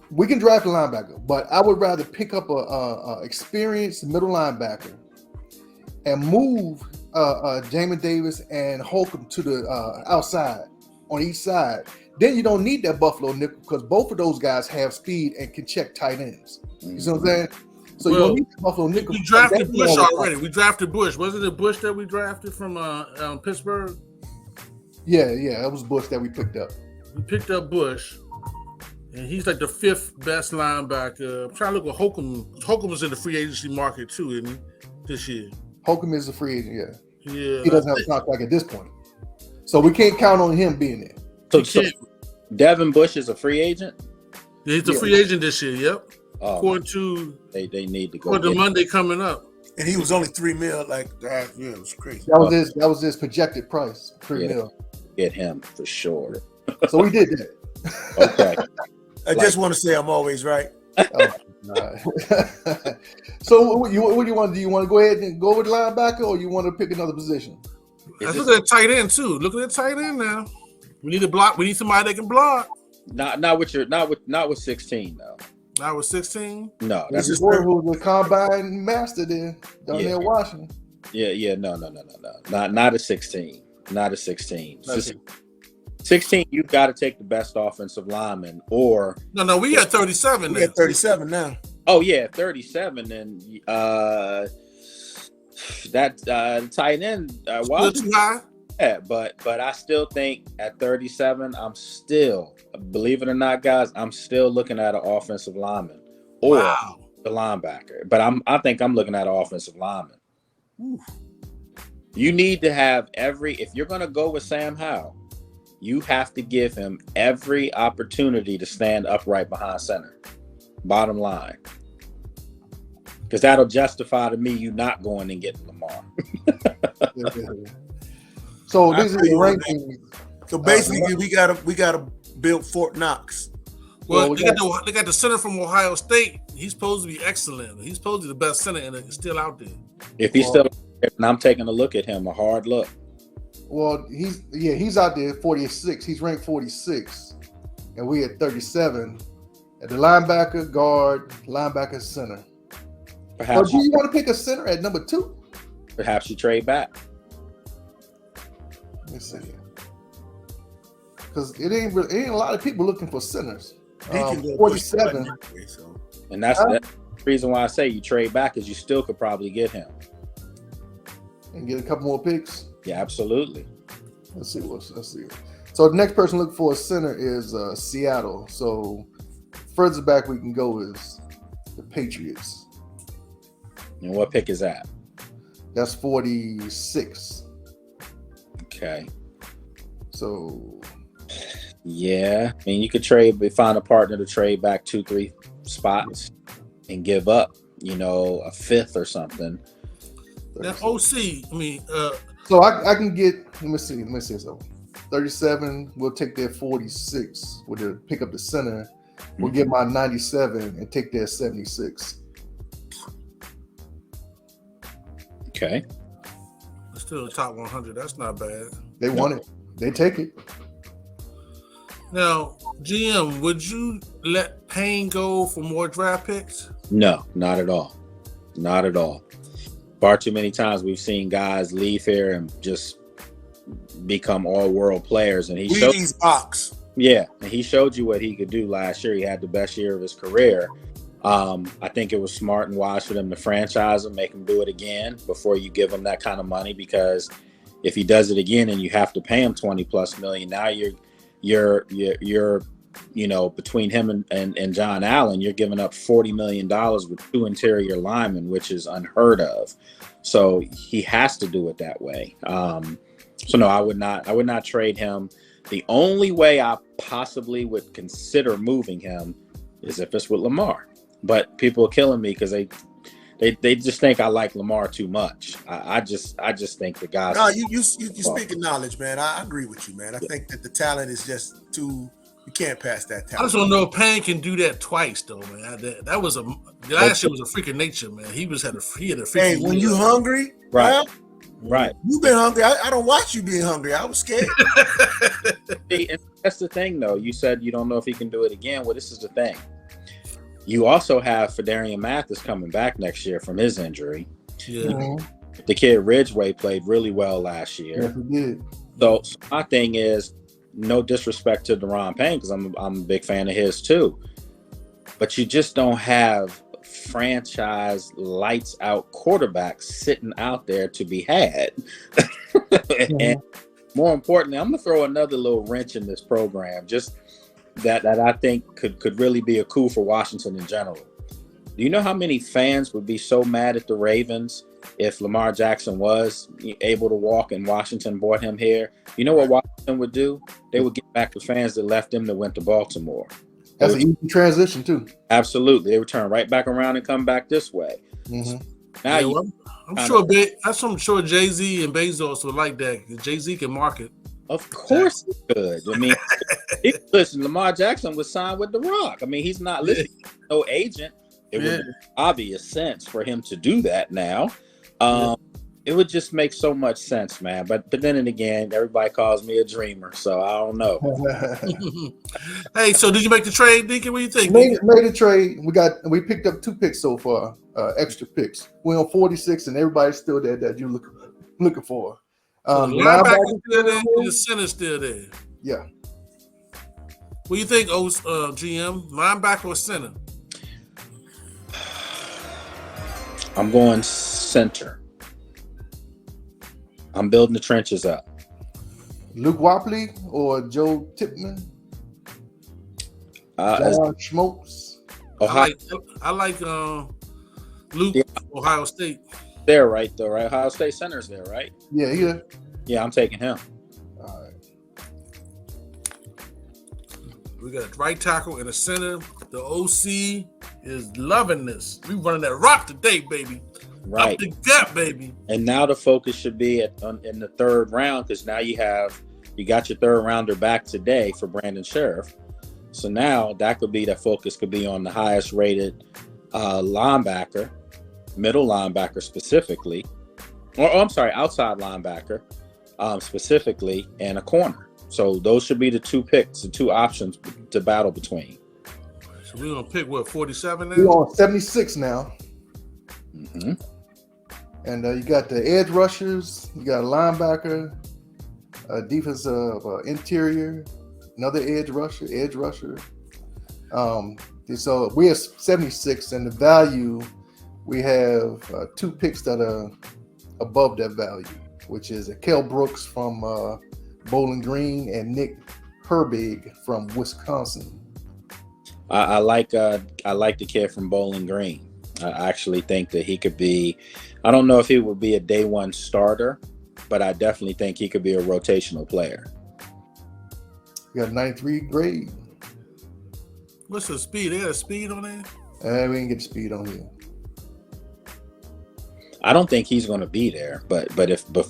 we can draft a linebacker, but I would rather pick up a experienced middle linebacker and move Jamin Davis and Holcomb to the outside on each side. Then you don't need that Buffalo nickel, because both of those guys have speed and can check tight ends. You see what I'm saying? So you don't need the Buffalo nickel. We drafted Bush already. We drafted Bush. Wasn't it Bush that we drafted from Pittsburgh? Yeah, that was Bush that we picked up. We picked up Bush, and he's like the 5th best linebacker. I'm trying to look at Holcomb. Holcomb was in the free agency market too, isn't he, this year? Holcomb is a free agent, yeah. Yeah. He doesn't have a contract at this point. So we can't count on him being there. So Devin Bush is a free agent? Yeah, he's a free agent this year, yep. Oh, according to they need to go. For the Monday coming up. And he was only $3 million. Like that, yeah, it was crazy. That was his projected price, $3 million. Get him for sure. So we did that. Okay. I just want to say I'm always right. So what do you want to do? You want to go ahead and go with linebacker, or you want to pick another position? Let's look at tight end too. Look at the tight end now. We need to block. We need somebody that can block. Not with 16 though. Not with 16. No, that's just who's the combine master there down there in Washington. Yeah. No. Not a 16. Not a 16. 16, you've got to take the best offensive lineman, or no. We got 37. We got 37 now. Oh yeah, 37, and that tight end still too high. Yeah, but I still think at 37, I'm still, believe it or not, guys, I'm still looking at an offensive lineman or the linebacker. But I think I'm looking at an offensive lineman. Oof. You need to have if you're going to go with Sam Howell, you have to give him every opportunity to stand upright behind center. Bottom line. Because that'll justify to me you not going and getting Lamar. So this is the ranking. So basically, we gotta build Fort Knox. Well, they got the center from Ohio State. He's supposed to be excellent. He's supposed to be the best center, and he's still out there. If he's still, and I'm taking a look at him, a hard look. Well, he's out there at 46. He's ranked 46, and we at 37. At the linebacker, guard, linebacker, center. Perhaps. Or do you want to pick a center at number 2? Perhaps you trade back. Let me see. Because it ain't a lot of people looking for centers. 47. And that's the reason why I say you trade back, is you still could probably get him. And get a couple more picks? Yeah, absolutely. Let's see. So the next person looking for a center is Seattle. So further back we can go is the Patriots. And what pick is that? That's 46. Okay. So yeah, I mean, you could find a partner to trade back 2-3 spots and give up, a fifth or something. That OC, I mean, so I can get. Let me see. So 37. We'll take their 46. We'll pick up the center. We'll get my 97 and take their 76. Okay. Still the top 100. That's not bad. They want it. They take it. Now, GM, would you let Payne go for more draft picks? No, not at all. Not at all. Far too many times we've seen guys leave here and just become all-world players, and he showed Wheaties box. Yeah, and he showed you what he could do last year. He had the best year of his career. I think it was smart and wise for them to franchise him, make him do it again before you give him that kind of money, because if he does it again and you have to pay him $20+ million, now you're between him and John Allen, you're giving up $40 million with 2 interior linemen, which is unheard of. So he has to do it that way. So no, I would not trade him. The only way I possibly would consider moving him is if it's with Lamar. But people are killing me because they just think I like Lamar too much. I just think the guys. No, you speaking knowledge, man. I agree with you, man. I think that the talent is just too. You can't pass that talent. I just don't know if Payne can do that twice, though, man. That was last year was a freak of nature, man. He had a freak. Hey, when you hungry, right? Well, Right. You've been hungry. I don't watch you being hungry. I was scared. And that's the thing, though. You said you don't know if he can do it again. Well, this is the thing. You also have Fedarian Mathis coming back next year from his injury. Yeah. Mhm. The kid Ridgeway played really well last year. Yes, he did. So my thing is, no disrespect to Deron Payne, because I'm a big fan of his too. But you just don't have franchise lights out quarterbacks sitting out there to be had. And more importantly, I'm gonna throw another little wrench in this program, just that I think could really be a coup for Washington in general. Do you know how many fans would be so mad at the Ravens if Lamar Jackson was able to walk and Washington brought him here? You know what Washington would do? They would get back the fans that left them that went to Baltimore. That's an easy transition too. Absolutely. They would turn right back around and come back this way. Mm-hmm. Now I'm sure Jay-Z and Bezos would like that. Jay-Z can market. Of course he could. I mean, listen, Lamar Jackson was signed with The Rock. I mean, he's not listening. No agent. It would make obvious sense for him to do that now. It would just make so much sense, man. But then again, everybody calls me a dreamer, so I don't know. Hey, so did you make the trade, Deacon? What do you think? Made a trade. We picked up 2 picks so far, extra picks. We're on 46, and everybody's still there that you're looking for. The linebacker still there, and the center still there. Yeah. What do you think, GM? Linebacker or center? I'm going center. I'm building the trenches up. Luke Wapley or Joe Tipman? John Schmoltz? I like Luke, Ohio State. There, right? Though, right? Ohio State center's there, right? Yeah. Yeah, I'm taking him. All right. We got a right tackle and a center. The OC is loving this. We running that rock today, baby. Right. Up the gap, baby. And now the focus should be in the 3rd round, because now you got your 3rd rounder back today for Brandon Sheriff. So now that focus could be on the highest rated linebacker, middle linebacker specifically, outside linebacker specifically, and a corner. So those should be the 2 picks, the 2 options to battle between. So we're gonna pick 47 now? We're on 76 now. Mm-hmm. And you got the edge rushers, you got a linebacker, a defensive interior, another edge rusher. So we have 76, and the value, we have 2 picks that are above that value, which is a Kel Brooks from Bowling Green and Nick Herbig from Wisconsin. I like the kid from Bowling Green. I actually think that he could be. I don't know if he would be a day 1 starter, but I definitely think he could be a rotational player. We got 93 grade. What's the speed? They got a speed on there? We didn't get speed on here. I don't think he's going to be there, but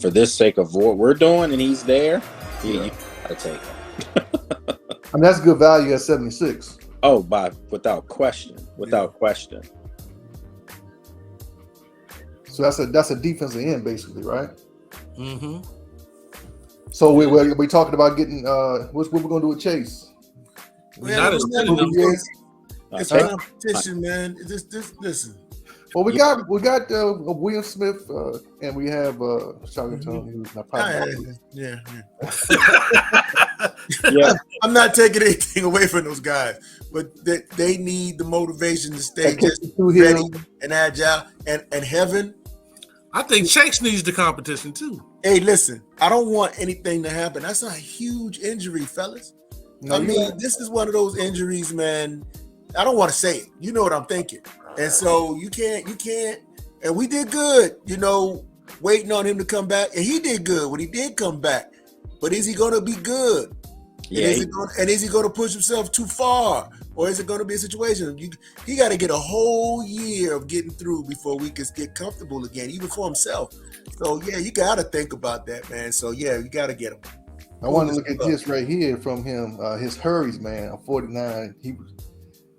for this sake of what we're doing and he's there, you gotta take him. I mean, that's good value at 76. Oh, without question. So that's a defensive end, basically, right? Mm-hmm. So we're talking about getting what we're going to do with Chase. United States. It's competition, man. Listen. Well, we got William Smith, and we have Shaka Tony, who's not probably. Yeah. I'm not taking anything away from those guys, but they need the motivation to stay just ready and agile. And Heaven, I think Chase needs the competition too. Hey, listen, I don't want anything to happen. That's a huge injury, fellas. No, I mean, this is one of those injuries, man. I don't want to say it. You know what I'm thinking. And so you can't, and we did good, waiting on him to come back. And he did good when he did come back. But is he going to be good? Yeah. And is he going to push himself too far? Or is it going to be a situation? He got to get a whole year of getting through before we can get comfortable again, even for himself. So, yeah, you got to think about that, man. So, yeah, you got to get him. I want to look at this right here from him. His hurries, man, on 49.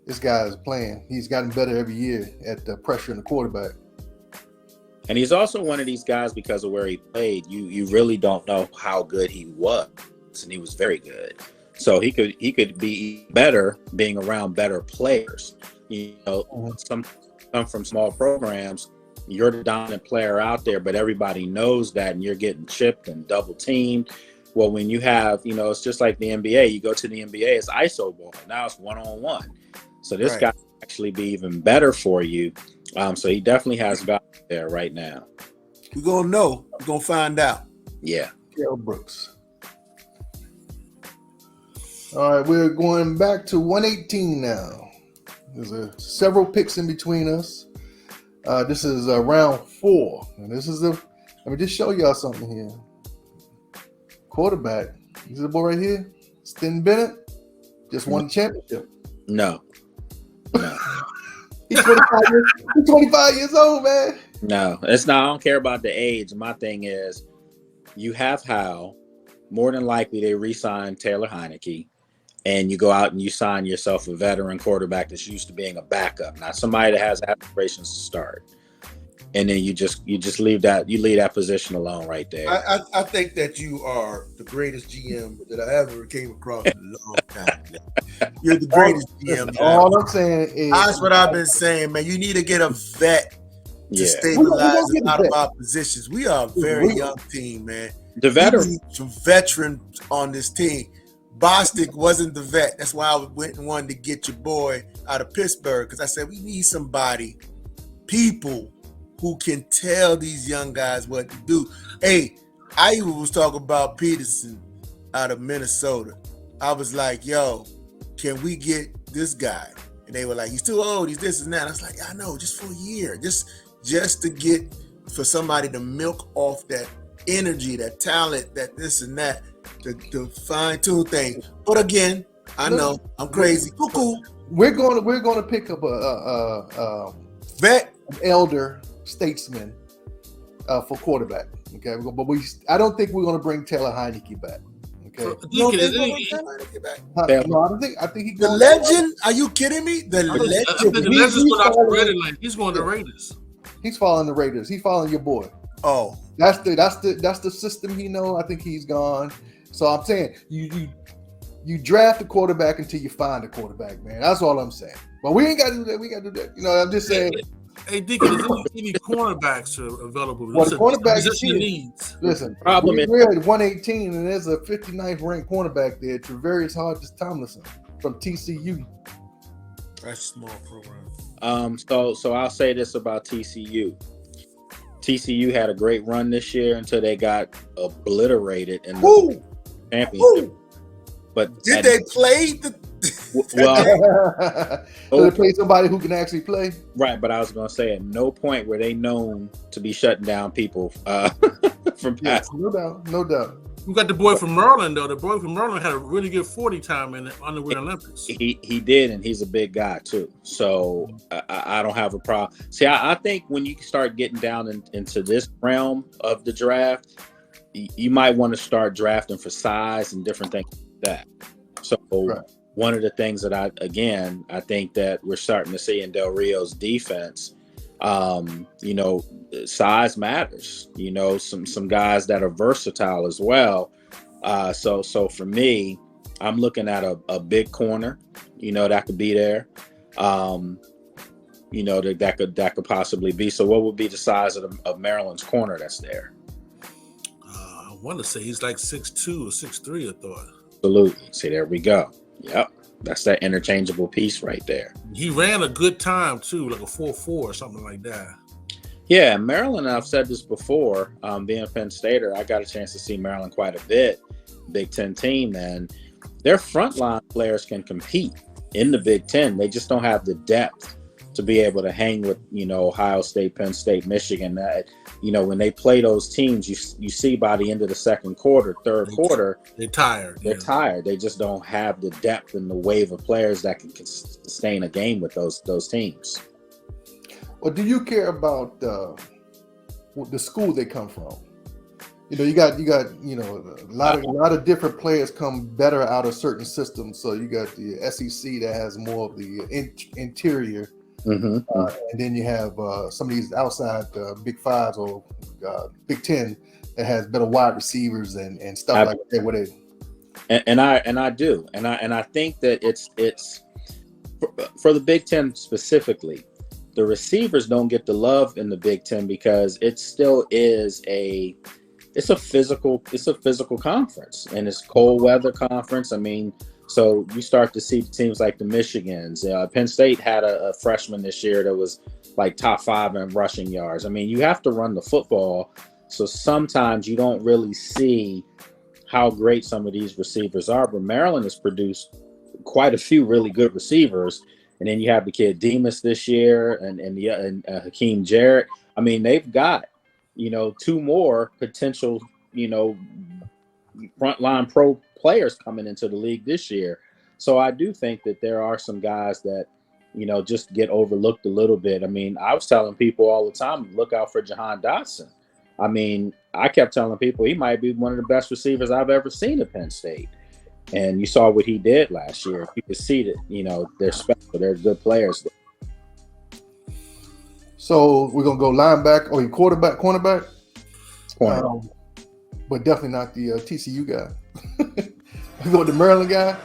This guy is playing. He's gotten better every year at pressuring the quarterback. And he's also one of these guys, because of where he played, you really don't know how good he was, and he was very good. So he could be better being around better players. Some come from small programs. You're the dominant player out there, but everybody knows that, and you're getting chipped and double teamed. Well, when you have, it's just like the NBA. You go to the NBA, it's ISO ball. Now it's one-on-one. So this guy will actually be even better for you. So he definitely has value there right now. We're going to know. We're going to find out. Yeah. Kell Brooks. All right, we're going back to 118 now. There's several picks in between us. This is round 4. And this is let me just show y'all something here. Quarterback. This is the boy right here. Stin Bennett just won the championship. No. He's 25 years old, man. No, it's not. I don't care about the age. My thing is, you have Hal. More than likely, they re-sign Taylor Heineke, and you go out and you sign yourself a veteran quarterback that's used to being a backup, not somebody that has aspirations to start. And then you just leave that position alone right there. I think that you are the greatest GM that I ever came across in a long time. You're the greatest GM. All I'm saying is that's what I've been saying, man. You need to get a vet to stabilize a lot of our positions. We are a very young team, man. The veteran, we need some veterans on this team. Bostic wasn't the vet. That's why I went and wanted to get your boy out of Pittsburgh, because I said we need people who can tell these young guys what to do. Hey, I even was talking about Peterson out of Minnesota. I was like, yo, can we get this guy? And they were like, he's too old, he's this and that. I was like, I know, just for a year, just to get, for somebody to milk off that energy, that talent, that this and that, to fine tune things. But again, I know I'm crazy. Cuckoo. We're going to pick up a vet, an elder statesman for quarterback. Okay, but I don't think we're going to bring Taylor Heineke back. Okay, no, I think he. The legend? Are you kidding me? The legend. The legend's going out to Raiders. He's going to Raiders. He's following the Raiders. He's following your boy. Oh, that's the system he know. I think he's gone. So I'm saying you draft a quarterback until you find a quarterback, man. That's all I'm saying. But we ain't got to do that. We got to do that. I'm just saying. Hey, Deacon, is any cornerbacks available? Well, the cornerbacks needs. Listen, problem is we're at 118, and there's a 59th ranked cornerback there, Travarius Hodges-Tomlinson from TCU. That's a small program. So I'll say this about TCU. TCU had a great run this year until they got obliterated in the championship. But did they play so they play somebody who can actually play? Right, but I was going to say at no point were they known to be shutting down people from passing. No doubt. We got the boy from Maryland, though. The boy from Maryland had a really good 40 time in the Winter Olympics. He did, and he's a big guy, too. So I don't have a problem. See, I think when you start getting down into this realm of the draft, you might want to start drafting for size and different things like that. So one of the things that I think that we're starting to see in Del Rio's defense, size matters. Some guys that are versatile as well. So for me, I'm looking at a big corner, that could be there. That could possibly be. So what would be the size of Maryland's corner that's there? I want to say he's like 6'2" or 6'3", I thought. Absolutely. See, there we go. Yep. That's that interchangeable piece right there. He ran a good time too, like a 4.4 or something like that. Yeah, Maryland, I've said this before, being a Penn Stater, I got a chance to see Maryland quite a bit, Big Ten team, and their frontline players can compete in the Big Ten. They just don't have the depth to be able to hang with, Ohio State, Penn State, Michigan. When they play those teams, you see by the end of the second quarter, third quarter, they're tired. They're tired. They just don't have the depth and the wave of players that can sustain a game with those teams. Well, do you care about the school they come from? You got a lot of different players come better out of certain systems. So you got the SEC that has more of the interior, and then you have some of these outside Big Fives or Big Ten that has better wide receivers and stuff like that. And I do, and I think that it's for the Big Ten specifically. The receivers don't get the love in the Big Ten because it still is it's a physical conference, and it's cold weather conference. I mean, so you start to see teams like the Michigans. Penn State had a freshman this year that was like top 5 in rushing yards. I mean, you have to run the football, so sometimes you don't really see how great some of these receivers are. But Maryland has produced quite a few really good receivers. And then you have the kid Demas this year and Hakeem Jarrett. I mean, they've got, 2 more potential, frontline pro players coming into the league this year. So I do think that there are some guys that, just get overlooked a little bit. I mean, I was telling people all the time, look out for Jahan Dotson. I mean, I kept telling people he might be one of the best receivers I've ever seen at Penn State. And you saw what he did last year. You could see that, they're special. They're good players. So we're going to go linebacker or cornerback? But definitely not the TCU guy. We go with the Maryland guy?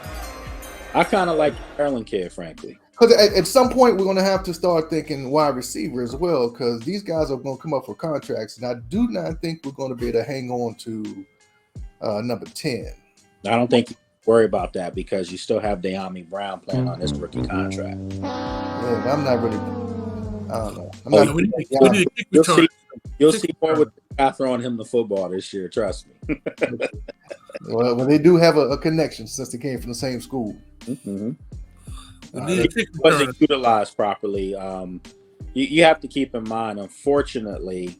I kind of like the Maryland kid, frankly. Because at some point, we're going to have to start thinking wide receiver as well, because these guys are going to come up for contracts. And I do not think we're going to be able to hang on to number 10. I don't think you worry about that because you still have De'Ami Brown playing on his rookie contract. Yeah, I'm not really. I don't know. You'll see more with the guy throwing him the football this year. Trust me. Well, they do have a connection since they came from the same school. Mm-hmm. It wasn't utilized properly. You have to keep in mind, unfortunately,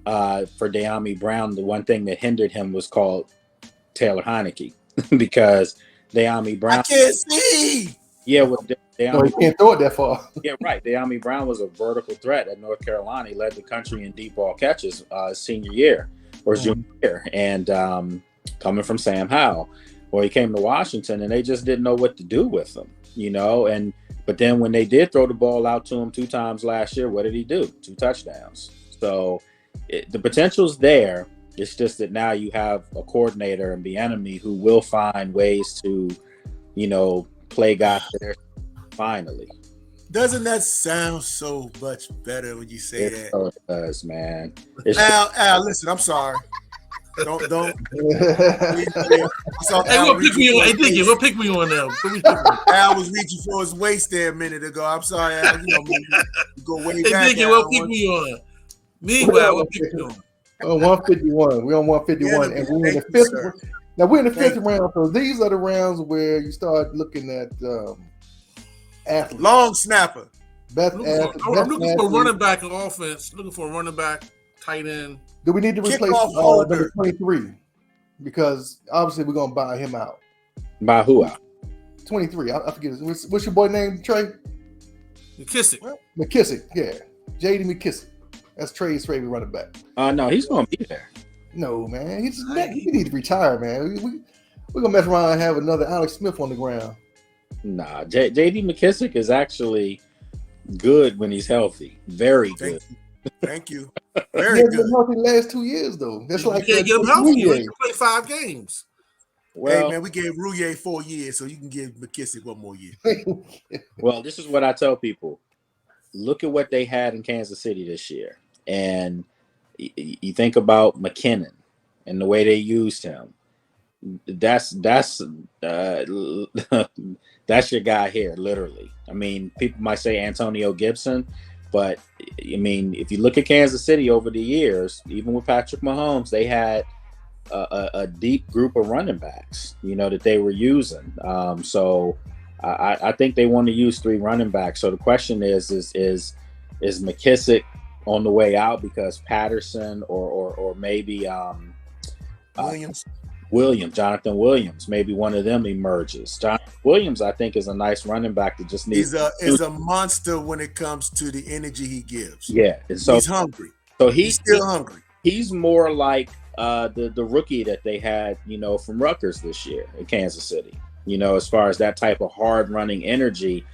for De'Ami Brown, the one thing that hindered him was called Taylor Heineke. Because De'Ami Brown, I can't see. Yeah, with De'Ami, he can't throw it that far. Yeah, right. De'Ami Brown was a vertical threat at North Carolina. He led the country in deep ball catches senior year or junior year, and coming from Sam Howell. Well, he came to Washington, and they just didn't know what to do with him, But then when they did throw the ball out to him 2 times last year, what did he do? 2 touchdowns. So the potential's there. It's just that now you have a coordinator in Bieniemy who will find ways to, play guys there finally. Doesn't that sound so much better when you say that? So it does, man. Al, listen, I'm sorry. Don't. Hey, we'll pick me on. Hey, Dickie, we'll pick me on now. Al was reaching for his waist there a minute ago. I'm sorry, Al. Go way back. Hey, Dickie, we'll pick me on. Meanwhile, we'll pick me on. 151. We're on 151, and we're in the 5th. Now we're in the 5th round, so these are the rounds where you start looking at athletes. Long snapper. I'm looking for a running back in offense. Looking for a running back, tight end. Do we need to replace number 23? Because obviously we're gonna buy him out. Buy who out? 23. I forget. What's your boy name? Trey McKissick. Yeah, J.D. McKissick. That's Trey's favorite running back. No, he's gonna be there. No, man. He needs to retire, man. We're gonna mess around and have another Alex Smith on the ground. Nah, J.D. McKissick is actually good when he's healthy. Very good. Thank you. Very good. Been healthy the last 2 years, though. That's like you can't get him healthy. You can play 5 games. Well, man, we gave Rouye 4 years, so you can give McKissick 1 more year. well, this is what I tell people. Look at what they had in Kansas City this year. And you think about McKinnon and the way they used him. That's that's your guy here, literally. I mean, people might say Antonio Gibson, but I mean, if you look at Kansas City over the years, even with Patrick Mahomes, they had a deep group of running backs, that they were using. So I think they want to use 3 running backs. So the question is McKissick on the way out because Patterson or maybe Jonathan Williams, maybe one of them emerges. Jonathan Williams, I think, is a nice running back that just needs. He's a monster when it comes to the energy he gives. Yeah, and so he's hungry. So he's still hungry. He's more like the rookie that they had, from Rutgers this year in Kansas City. As far as that type of hard running energy.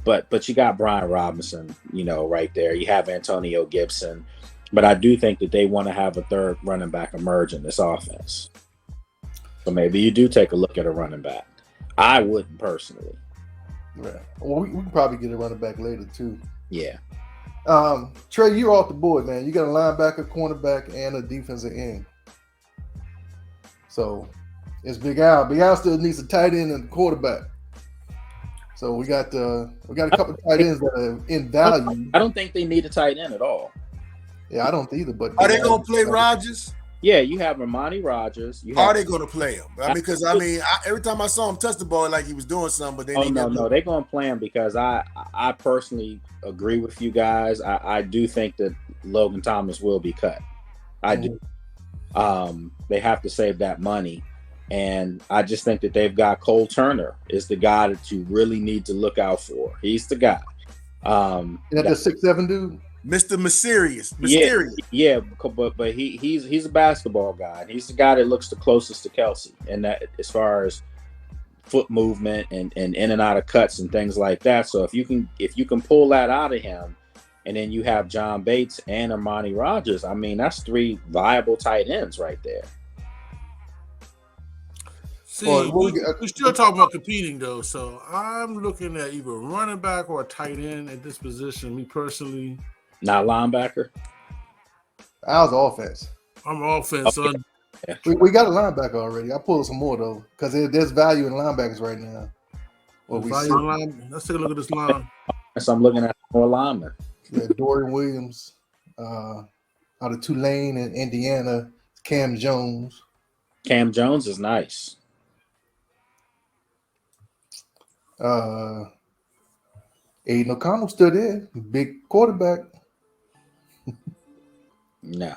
But you got Brian Robinson, right there. You have Antonio Gibson. But I do think that they want to have a third running back emerge in this offense. So maybe you do take a look at a running back. I wouldn't personally. Right. Well, we can probably get a running back later too. Yeah. Trey, you're off the board, man. You got a linebacker, cornerback, and a defensive end. So it's Big Al. Big Al still needs a tight end and a quarterback. So we got a couple of tight ends that are in value. I don't think they need a tight end at all. Yeah, I don't either. But are they going to play Rodgers? Yeah, you have Ramani Rodgers. Are they going to play him? Because every time I saw him touch the ball, like he was doing something, but then no, they're going to play him because I personally agree with you guys. I do think that Logan Thomas will be cut. I do. They have to save that money, and I just think that they've got Cole Turner is the guy that you really need to look out for. He's the guy. That the 6'7" dude. Mr. Mysterious. Yeah, but he's a basketball guy. He's the guy that looks the closest to Kelsey, and that as far as foot movement and in and out of cuts and things like that. So if you can pull that out of him, and then you have John Bates and Armani Rodgers, I mean that's 3 viable tight ends right there. See, we're still talking about competing though, so I'm looking at either a running back or a tight end at this position. Me personally. Not linebacker. I was offense. I'm offense. Okay. We got a linebacker already. I pulled some more though, because there's value in linebackers right now. Let's take a look at this line. So I'm looking at more linemen. Yeah, Dorian Williams, out of Tulane in Indiana. Cam Jones. Cam Jones is nice. Aiden O'Connell still there. Big quarterback. No.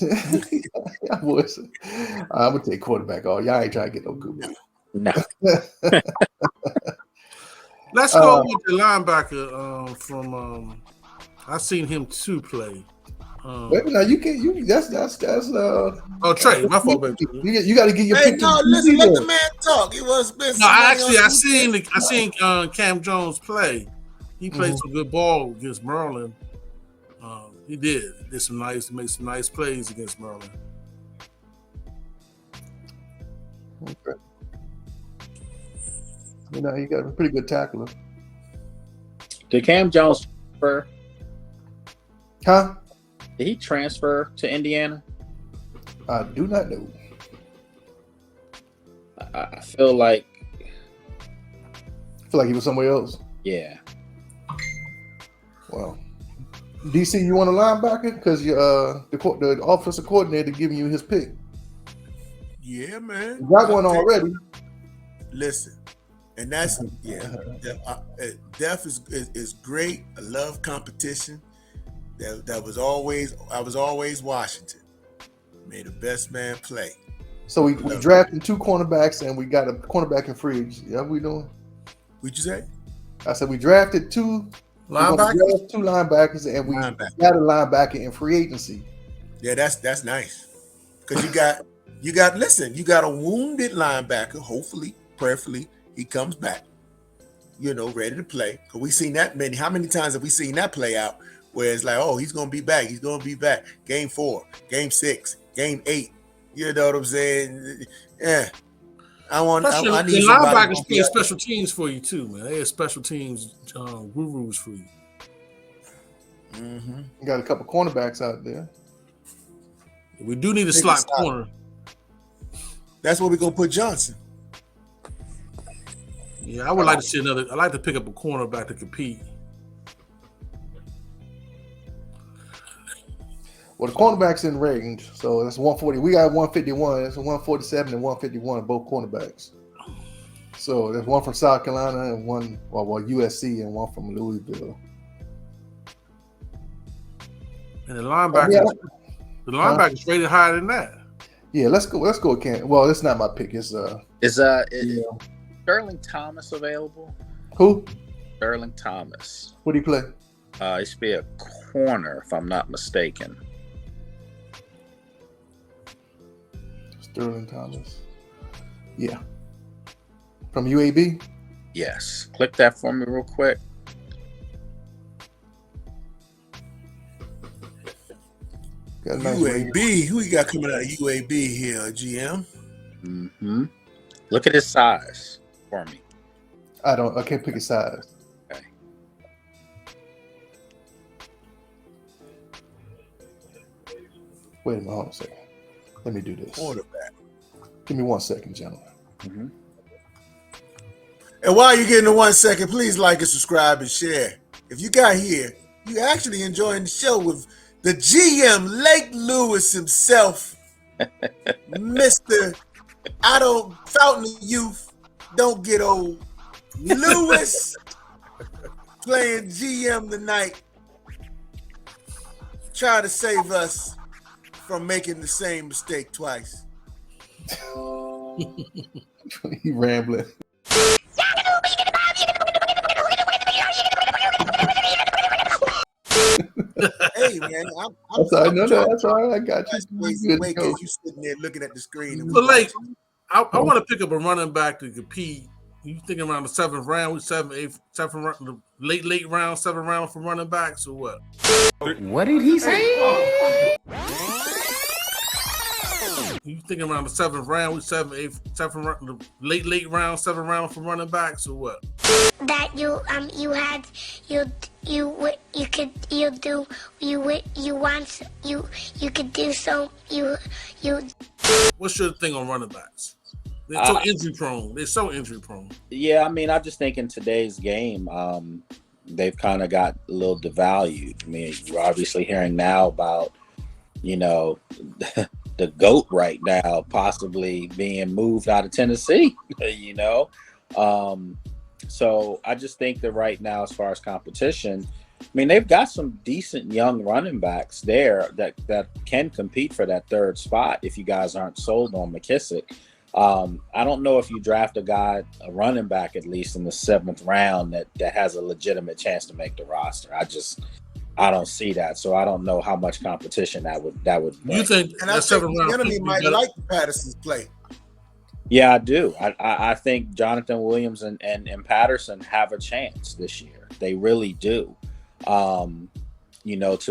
I'm gonna take quarterback. Y'all ain't trying to get no good. No. Let's go with the linebacker from. I seen him too play. Wait, now you can. That's. Oh, Trey, my fault, baby. You got to get your. Hey, no, listen, let the man talk. It was. No, I seen Cam Jones play. He played some good ball against Maryland. He did made some nice plays against Maryland. Okay. He got a pretty good tackler. Did Cam Jones transfer? Huh? Did he transfer to Indiana? I do not know. I feel like he was somewhere else. Yeah. Well, DC, you want a linebacker? Because the offensive coordinator giving you his pick. Yeah, man. You got one already. Listen, and that's Def is great. I love competition. I was always Washington. Made the best man play. So we drafted 2 cornerbacks and we got a cornerback in free agency. Yeah, we doing? What'd you say? I said we drafted 2 linebackers. 2 linebackers and we got a linebacker in free agency. Yeah, that's nice. Because you got a wounded linebacker. Hopefully, prayerfully, he comes back. Ready to play. Because we seen that many. How many times have we seen that play out? Where it's like, oh, he's gonna be back. He's gonna be back. Game 4, game 6, game 8. You know what I'm saying? Yeah. I need the somebody. linebackers play special teams for you too, man. They have special teams gurus for you. Mm-hmm. You got a couple cornerbacks out there. We do need a slot corner. That's where we're gonna put Johnson. Yeah, I would like to see another. I'd like to pick up a cornerback to compete. Well, the cornerbacks in range, so that's 140. We got 151. That's 147 and 151, both cornerbacks. So there's one from South Carolina and one, well, USC and one from Louisville. And the linebackers rated higher than that. Yeah, let's go. Let's go. Well, it's not my pick. It's Is Sterling Thomas available? Who? Sterling Thomas. What do you play? He should be a corner, if I'm not mistaken. Sterling Thomas. Yeah. From UAB? Yes. Click that for me real quick. Got a nice UAB. Who you got coming out of UAB here, GM? Mm-hmm. Look at his size for me. I can't pick his size. Okay. Wait a minute, hold on a second. Let me do this. Quarterback. Give me 1 second, gentlemen. Mm-hmm. And while you're getting the 1 second, please like and subscribe and share. If you got here, you actually enjoying the show with the GM, Lake Lewis himself, Mr. Fountain of Youth, don't get old. Lewis playing GM tonight, trying to save us from making the same mistake twice. He rambling. Hey man, I'm That's all right. No, that's all right. I got you. Wait, because you sitting there looking at the screen. And But like, I want to pick up a running back to compete. You thinking around the 7th round, the late round, 7th round for running backs or what? What did he say? You thinking around the 7th round, 7th round, the late round, 7th round for running backs or what? That you could do so you. What's your thing on running backs? They're so injury prone. They're so injury prone. Yeah, I mean, I just think in today's game, they've kind of got a little devalued. I mean, we're obviously hearing now about, the GOAT right now possibly being moved out of Tennessee, So I just think that right now, as far as competition, I mean, they've got some decent young running backs there that can compete for that third spot if you guys aren't sold on McKissick. I don't know if you draft a running back, at least in the 7th round, that has a legitimate chance to make the roster. I don't see that. So I don't know how much competition that would bring. You think and I think the enemy might like Patterson's play. Yeah, I do. I think Jonathan Williams and Patterson have a chance this year. They really do. To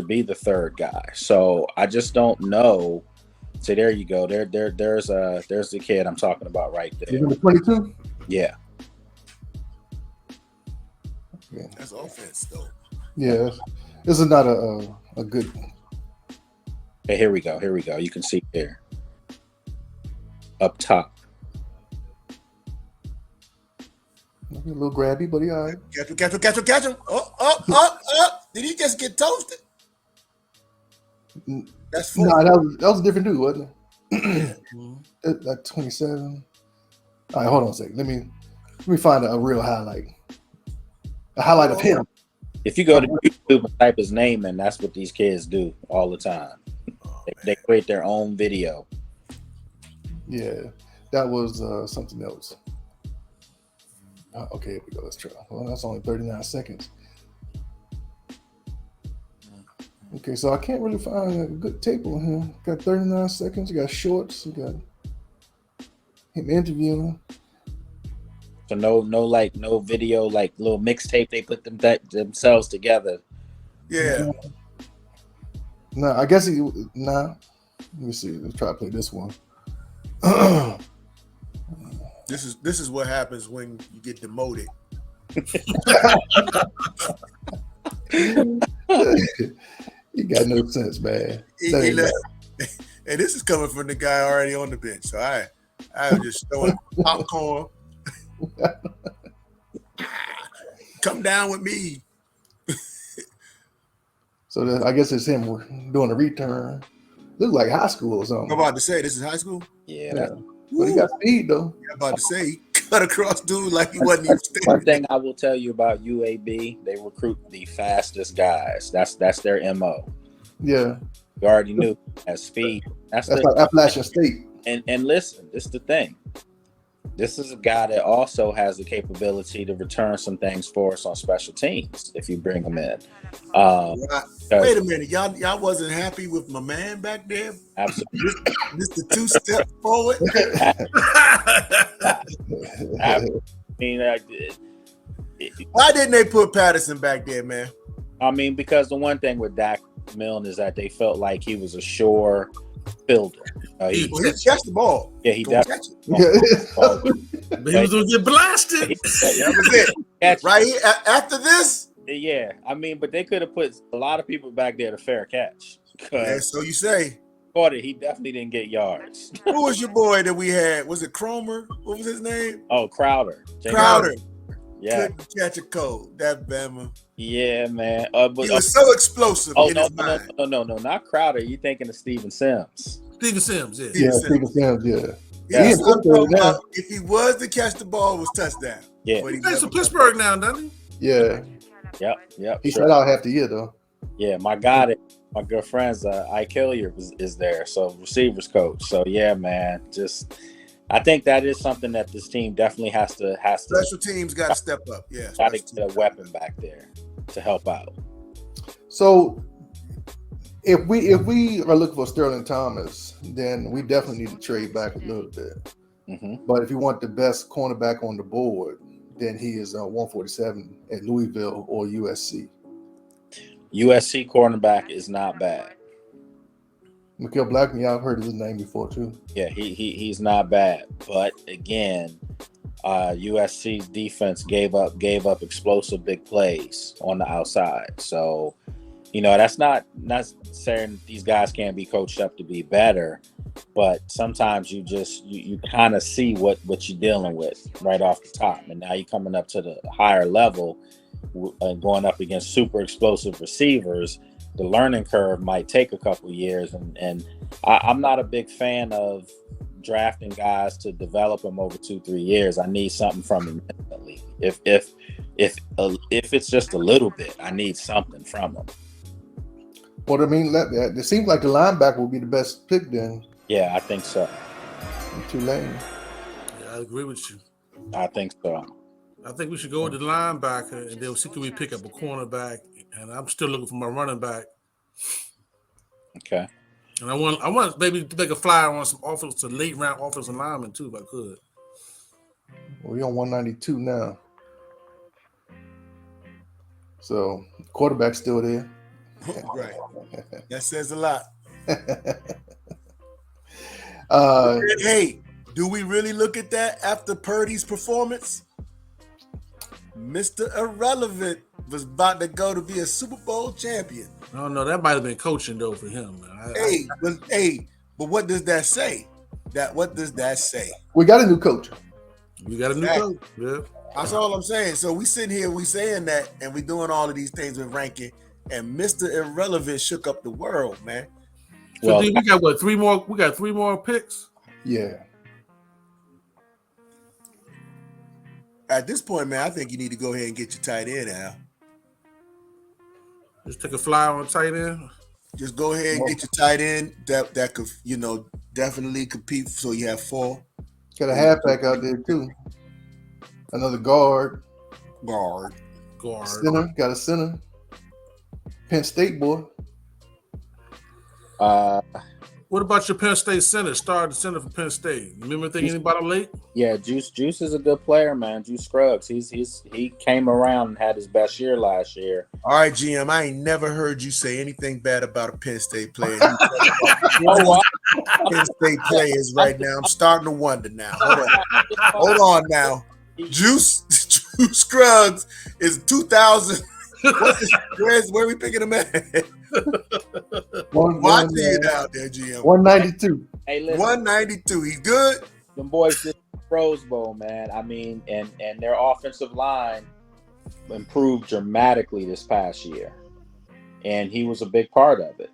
be the third guy. So I just don't know. So there you go. There's the kid I'm talking about right there. Number 22? Yeah. That's offense, though. Yeah. This is not a good. Hey, here we go. You can see there. Up top. A little grabby, but he all right. Catch him. Oh. Did he just get toasted? That's 4. No, that was a different dude, wasn't it? That 27. All right, hold on a second. Let me find a real highlight. A highlight of him. If you go to YouTube and type his name in, that's what these kids do all the time. They create their own video. Yeah, that was something else. Okay, here we go. Let's try. Well, that's only 39 seconds. Okay, so I can't really find a good tape on him. Got 39 seconds. We got shorts. We got him interviewing. So no video, like little mixtape. They put themselves together. Yeah. No, I guess Let me see. Let's try to play this one. This is what happens when you get demoted. You got no sense, man. And this is coming from the guy already on the bench. So I was just throwing popcorn. Come down with me. So I guess it's him doing a return. Looks like high school or something. I'm about to say this is high school. Yeah. But he got speed though. I'm about to say he cut across dude like he wasn't even standing. One thing I will tell you about UAB, they recruit the fastest guys. That's their MO. Yeah. You already knew at speed. That's like Appalachian State. And listen, this is the thing. This is a guy that also has the capability to return some things for us on special teams if you bring him in. Wait a minute, y'all wasn't happy with my man back there? Absolutely. Mr. 2-step forward. I mean, why didn't they put Patterson back there, man? I mean, because the one thing with Dak Milne is that they felt like he was a sure fielder. He catch the ball. Yeah, he definitely. But he was gonna get blasted. That was it. Right here, after this. Yeah, I mean, but they could have put a lot of people back there to fair catch. Yeah, so you say. Caught it. He definitely didn't get yards. Who was your boy that we had? Was it Cromer? What was his name? Oh, Crowder. Crowder. Yeah. Couldn't catch a cold. That Bama. Yeah, man. He was so explosive in his mind. No, not Crowder. You thinking of Steven Sims? Steven Sims, yeah. Steven Sims, yeah. If he was to catch the ball, it was touchdown. Yeah. He plays for Pittsburgh now, doesn't he? Yeah. Yep. He sat out half the year though. Yeah, my good friends, Ike Hilliard is there, so receivers coach. So yeah, man, I think that is something that this team definitely has to. Special teams got to step up. Yeah, got to get a weapon back there to help out. So if we are looking for Sterling Thomas, then we definitely need to trade back a little bit. Mm-hmm. But if you want the best cornerback on the board, then he is 147 at Louisville or USC. USC cornerback is not bad. Mikael Blackman, I've heard his name before too. Yeah, he's not bad. But again, USC's defense gave up explosive big plays on the outside. So, that's not saying these guys can't be coached up to be better, but sometimes you kind of see what you're dealing with right off the top. And now you're coming up to the higher level and going up against super explosive receivers. The learning curve might take a couple years, and I'm not a big fan of drafting guys to develop them over 2-3 years. I need something from them instantly. If it's just a little bit, I need something from them. Well, I mean, it seems like the linebacker will be the best pick then. Yeah, I think so. Tulane. Yeah, I agree with you. I think so. I think we should go with the linebacker, and then see can we pick up a cornerback. And I'm still looking for my running back. Okay. And I want maybe to make a flyer on some late round offensive linemen too, if I could. Well, we're on 192 now. So quarterback's still there. Right. That says a lot. Hey, do we really look at that after Purdy's performance? Mr. Irrelevant was about to go to be a Super Bowl champion. No, that might have been coaching though for him, man. But what does that say? What does that say? We got a new coach. We got a new coach. Yeah. That's all I'm saying. So we sitting here, we saying that, and we doing all of these things with ranking, and Mr. Irrelevant shook up the world, man. So we got three more? We got 3 more picks. Yeah. At this point, man, I think you need to go ahead and get your tight end, Al. Just take a flyer on tight end. Just go ahead and get your tight end that could, definitely compete. So you have 4. Got a halfback out there too. Another guard. Center. Got a center. Penn State boy. What about your Penn State center? Starting center for Penn State. You remember thinking about him late? Yeah, Juice is a good player, man. Juice Scruggs. He came around and had his best year last year. All right, GM. I ain't never heard you say anything bad about a Penn State player. Penn State players right now. I'm starting to wonder now. Hold on now. Juice Scruggs is 2,000. Where are we picking him at? Watching it out there, GM. 192. Hey, listen, 192. He's good. them boys did the Rose Bowl, man. I mean, and their offensive line improved dramatically this past year, and he was a big part of it.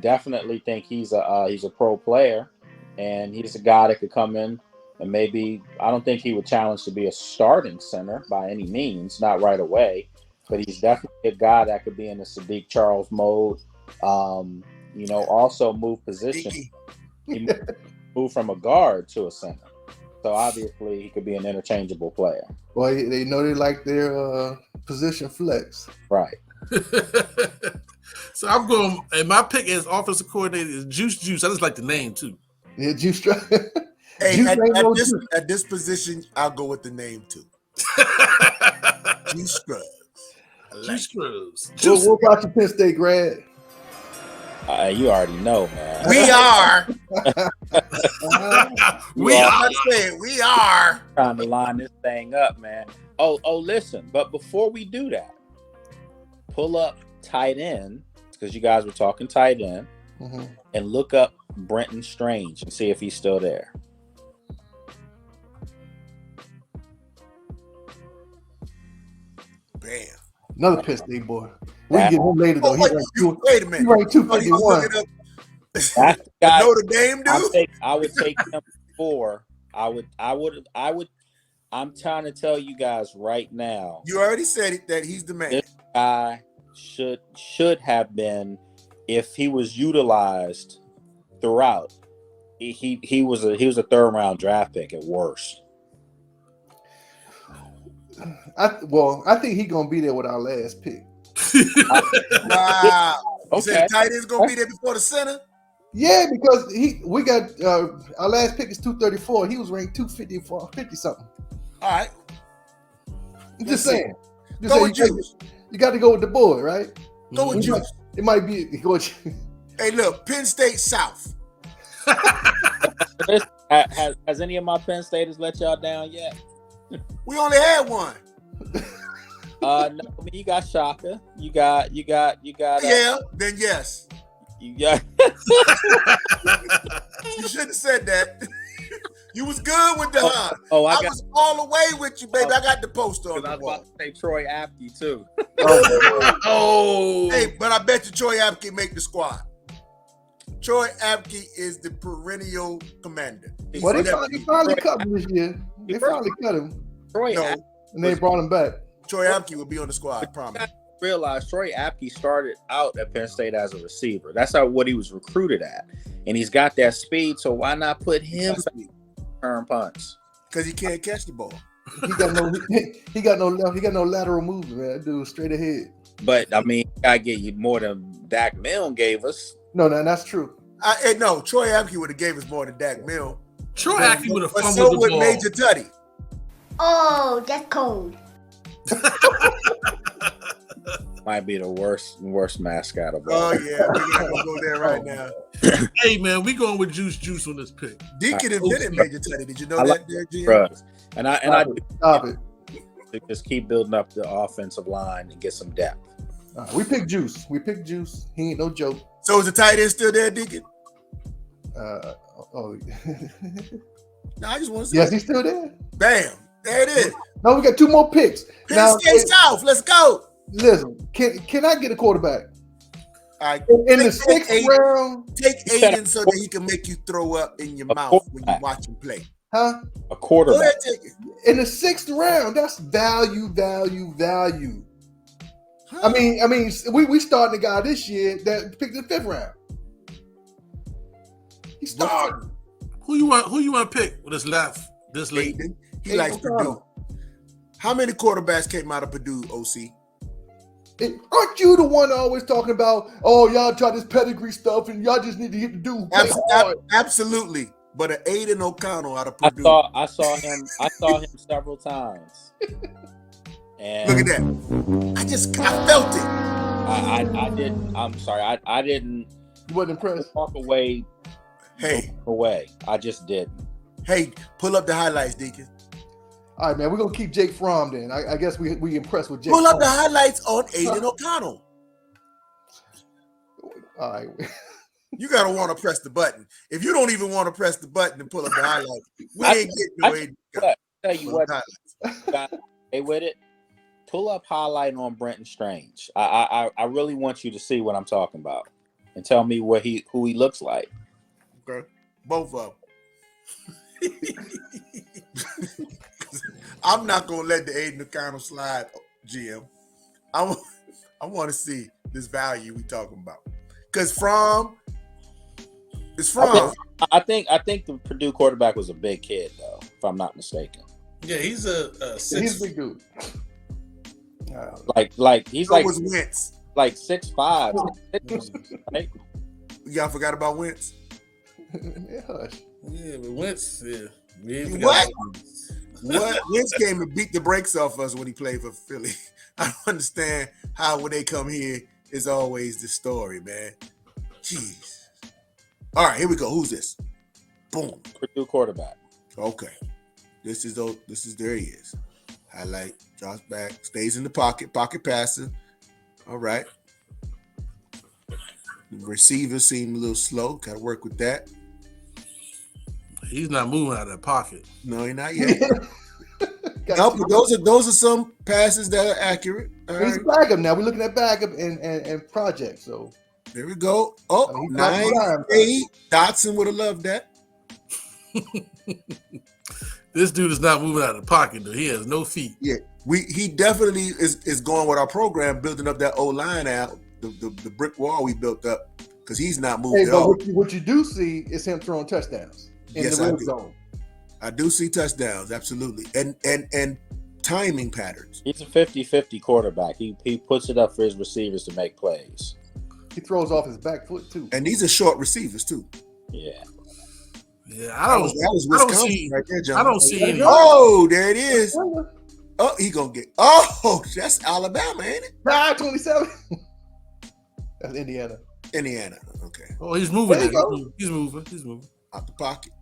Definitely think he's a pro player, and he's a guy that could come in and maybe, I don't think he would challenge to be a starting center by any means, not right away, but he's definitely a guy that could be in the Sadiq Charles mode. Also move position. He moved from a guard to a center. So obviously he could be an interchangeable player. Well, they know they like their position flex. Right. So I'm going, and my pick as offensive coordinator is Juice. I just like the name too. Yeah, Juice. Hey, Juice at this position, I'll go with the name too. Juice Scruggs. Juice Scruggs. What about your Penn State grad? You already know, man. We are. We are. We are. Trying to line this thing up, man. Oh, listen. But before we do that, pull up tight end, because you guys were talking tight end, and look up Brenton Strange and see if he's still there. Bam. Another Penn State boy. We can get him later though. Wait a minute. He ranked 251. That's the guy. Notre Dame dude. I would take him before. I would. I'm trying to tell you guys right now. You already said it, that he's the man. This guy should have been, if he was utilized throughout. He was a third round draft pick at worst. I think he's gonna be there with our last pick. Wow. Okay. Tight end's gonna be there before the center. Yeah, because we got our last pick is 234. He was ranked 254, 50 something. All right. I'm just saying. Go with Juice. You got to go with the boy, right? Go with Juice. It might be. Hey, look, Penn State South. Has any of my Penn Staters let y'all down yet? We only had one. No, I mean, you got Shaka. You got. Yeah, then yes. You got. You shouldn't have said that. You was good with the hunt. I was all the way with you, baby. I got the poster on the I was wall. about to say Troy Apke too. Oh. Hey, but I bet you Troy Apke make the squad. Troy Apke is the perennial commander. Well, they finally cut him this year. They finally cut him. Apke, And they brought him back. Troy Apke will be on the squad, I promise. Realize Troy Apke started out at Penn State as a receiver. That's what he was recruited at, and he's got that speed. So why not put him turn punts? Because he can't catch the ball. He got no lateral movement, man. That dude straight ahead. But I mean, I get you more than Dak Milne gave us. No, that's true. No, Troy Apke would have gave us more than Dak Milne. Troy Apke would have But fumbled so the would ball. Major Tutty. Oh, that's cold. Might be the worst mascot of all. Oh yeah, we're gonna go there right now. Hey man, we going with Juice on this pick. Deacon invented Major Tutty. Did you know I that, like there, GM? drugs. And I Stop it. just keep building up the offensive line and get some depth. We picked Juice. He ain't no joke. So is the tight end still there, Deacon? No, I just want to see. yes, he's still there. Bam. There it is. No, we got 2 more picks. Penn State South. Let's go. Listen, can I get a quarterback? All right. In the 6th round? Take Aiden so that he can make you throw up in your mouth when you watch him play. Huh? A Go quarterback. ahead, take it. In the 6th round, that's value. Huh. I mean, we starting a guy this year that picked the 5th round. He started. Who you want to pick with this left this late? Aiden. He likes Purdue. How many quarterbacks came out of Purdue, OC? Aren't you the one always talking about, oh, y'all try this pedigree stuff and y'all just need to get the dude play hard? Absolutely. But an Aiden O'Connell out of I Purdue. saw him several times. And Look at that. I felt it. I didn't. I'm sorry. I didn't. You wasn't impressed? Walk away. Hey, Away. I just didn't. hey, pull up the highlights, Deacon. All right, man. We're gonna keep Jake Fromm then. I guess we impressed with Jake. Pull up the Fromm. highlights on Aiden O'Connell. All right. You gotta want to press the button. If you don't even want to press the button and pull up the highlights, we ain't getting no Aiden. Tell you what, hey, with it, pull up highlight on Brenton Strange. I really want you to see what I'm talking about, and tell me who he looks like. Okay, both of them. I'm not gonna let the Aiden O'Connell slide, GM. I want to see this value we talking about, because it's from. I think the Purdue quarterback was a big kid though, if I'm not mistaken. Yeah, he's He's a big dude. Like he's So like was Wentz. like 6'5", 6'6", right? Y'all forgot about Wentz? Yeah, hush. Yeah, but Wentz, yeah. We ain't What? forgot about Wentz. What? Wentz came and beat the brakes off us when he played for Philly. I don't understand how when they come here, it's always the story, man. Jeez. All right, here we go. Who's this? Boom. Purdue quarterback. Okay. This is there he is. Highlight, drops back, stays in the pocket passer. All right. The receiver seemed a little slow. Got to work with that. He's not moving out of that pocket. No, he's not yet. No, but those are some passes that are accurate. All He's right. backup now. We're looking at backup and project. So There we go. Oh, he's nice. not Hey, Dotson would have loved that. This dude is not moving out of the pocket, though. He has no feet. Yeah, he definitely is going with our program, building up that O line out, the brick wall we built up, because he's not moved at all. what you do see is him throwing touchdowns in Yes, the I red do. zone. I do see touchdowns, absolutely, and timing patterns. He's a 50-50 quarterback. He puts it up for his receivers to make plays. He throws off his back foot too. And these are short receivers too. Yeah. Yeah, That was Wisconsin right there, John. I don't see any. Oh, there it is. Oh, he gonna get. Oh, that's Alabama, ain't it? 27. That's Indiana. Indiana. Okay, Oh, he's moving. There you Now. go. He's moving. He's moving. out the pocket.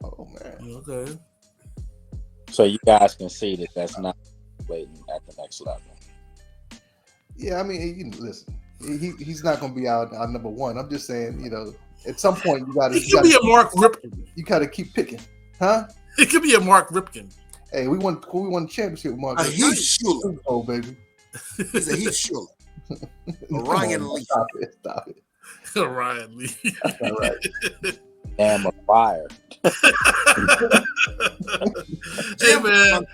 Oh man. Okay. So you guys can see that that's not waiting at the next level. Yeah, I mean, listen, he's not going to be our number one. I'm just saying, at some point you got to. He could be a Mark Ripken. You got to keep picking, huh? It could be a Mark Ripken. Hey, we won the championship with Mark. A Heath Schuler. Oh baby. He's a Heath Schuler. Ryan Lee. Stop it. Ryan Lee. That's not right. Damn, a fire. Hey man,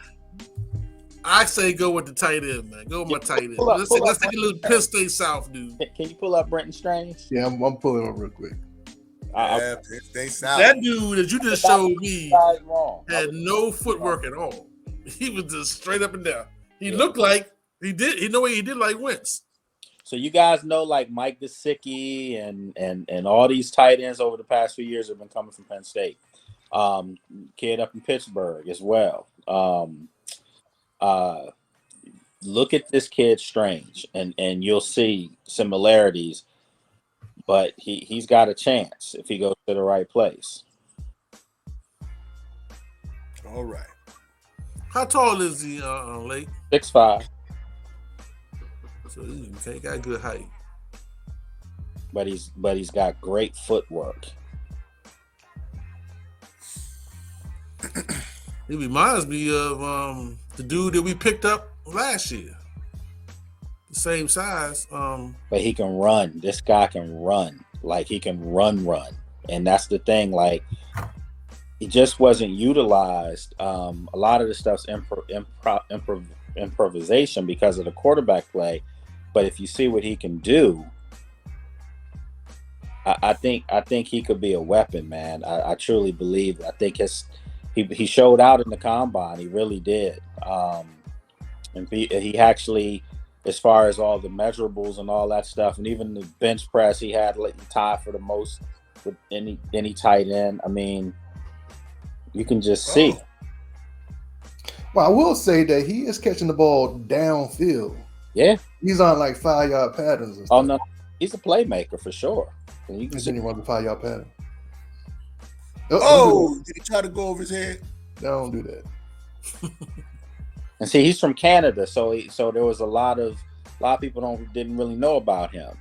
I say go with the tight end, man. Go with my tight end. Let's take a little Penn State South, dude. Can you pull up Brenton Strange? Yeah, I'm pulling up real quick. Yeah, they sound. That dude that you just showed me Guys wrong. had no footwork at all. He was just straight up and down. He looked like he did. He did like Wentz. So you guys know, like Mike Gesicki and all these tight ends over the past few years have been coming from Penn State. Kid up in Pittsburgh as well. Look at this kid Strange, and you'll see similarities. But he's got a chance if he goes to the right place. All right. How tall is he, Lake? 6'5", So he got good height. but he's got great footwork. He reminds me of the dude that we picked up last year. The same size. But he can run. This guy can run. Like, he can run. And that's the thing. Like, he just wasn't utilized. A lot of the stuff's improvisation because of the quarterback play. But if you see what he can do, I think he could be a weapon, man. I truly believe. I think he showed out in the combine. He really did. And he actually, as far as all the measurables and all that stuff, and even the bench press, he had like tied for the most with any tight end. I mean, you can just see. Well, I will say that he is catching the ball downfield. Yeah. He's on like 5-yard patterns and stuff. Oh no, He's a playmaker for sure. And you can And see then he runs a 5-yard pattern. Oh, did he try to go over his head? Don't do that. and see he's from Canada, so there was a lot of people didn't really know about him.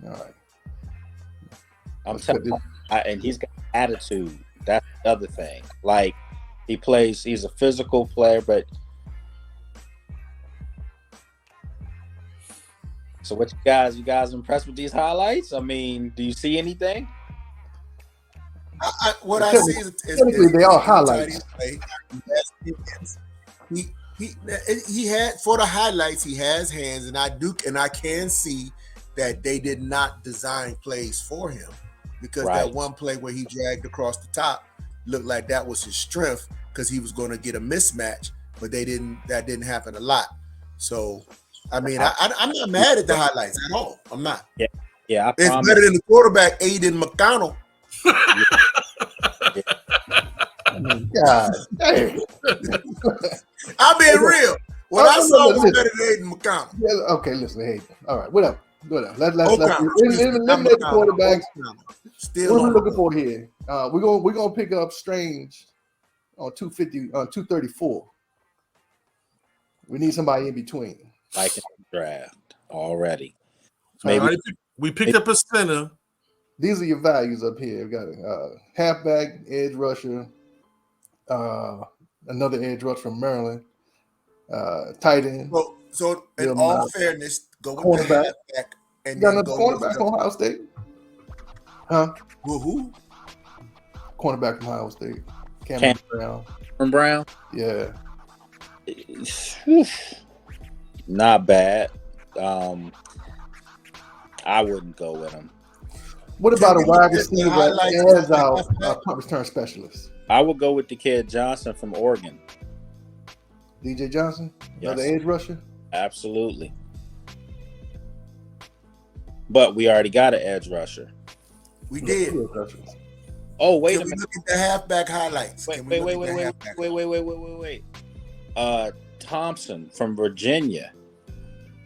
All right. I'm telling you, and he's got attitude. That's the other thing. Like he's a physical player, but so what you guys impressed with these highlights? I mean, do you see anything? What I see is technically they are highlights. He had for the highlights. He has hands, and I can see that they did not design plays for him because that one play where he dragged across the top looked like that was his strength because he was going to get a mismatch, but that didn't happen a lot. So, I mean, I'm not mad at the highlights at all. I'm not. Yeah. It's better than the quarterback Aiden McConnell. God damn. I'm being real. What I saw was better than Aiden McConnell. Yeah, okay, listen, hey, all right, whatever. Let's O'Connell. eliminate the quarterbacks. Still What are we on looking for here? We're gonna pick up Strange on 234. We need somebody in between. Like in the draft already. Maybe we picked up a center. These are your values up here. We got a halfback, edge rusher, another edge rusher from Maryland, tight end. So in all fairness, go with cornerback. the halfback and You got then another cornerback from Ohio State? Huh? Well, who? Cornerback from Ohio State. Cameron Brown. From Brown? Yeah. Not bad. I wouldn't go with him. What about a wide receiver as our punt return specialist? I would go with the kid Johnson from Oregon. DJ Johnson? Another edge rusher? Absolutely. But we already got an edge rusher. We did. Oh, wait Can a minute. Look at the halfback highlights. Wait. Thompson from Virginia.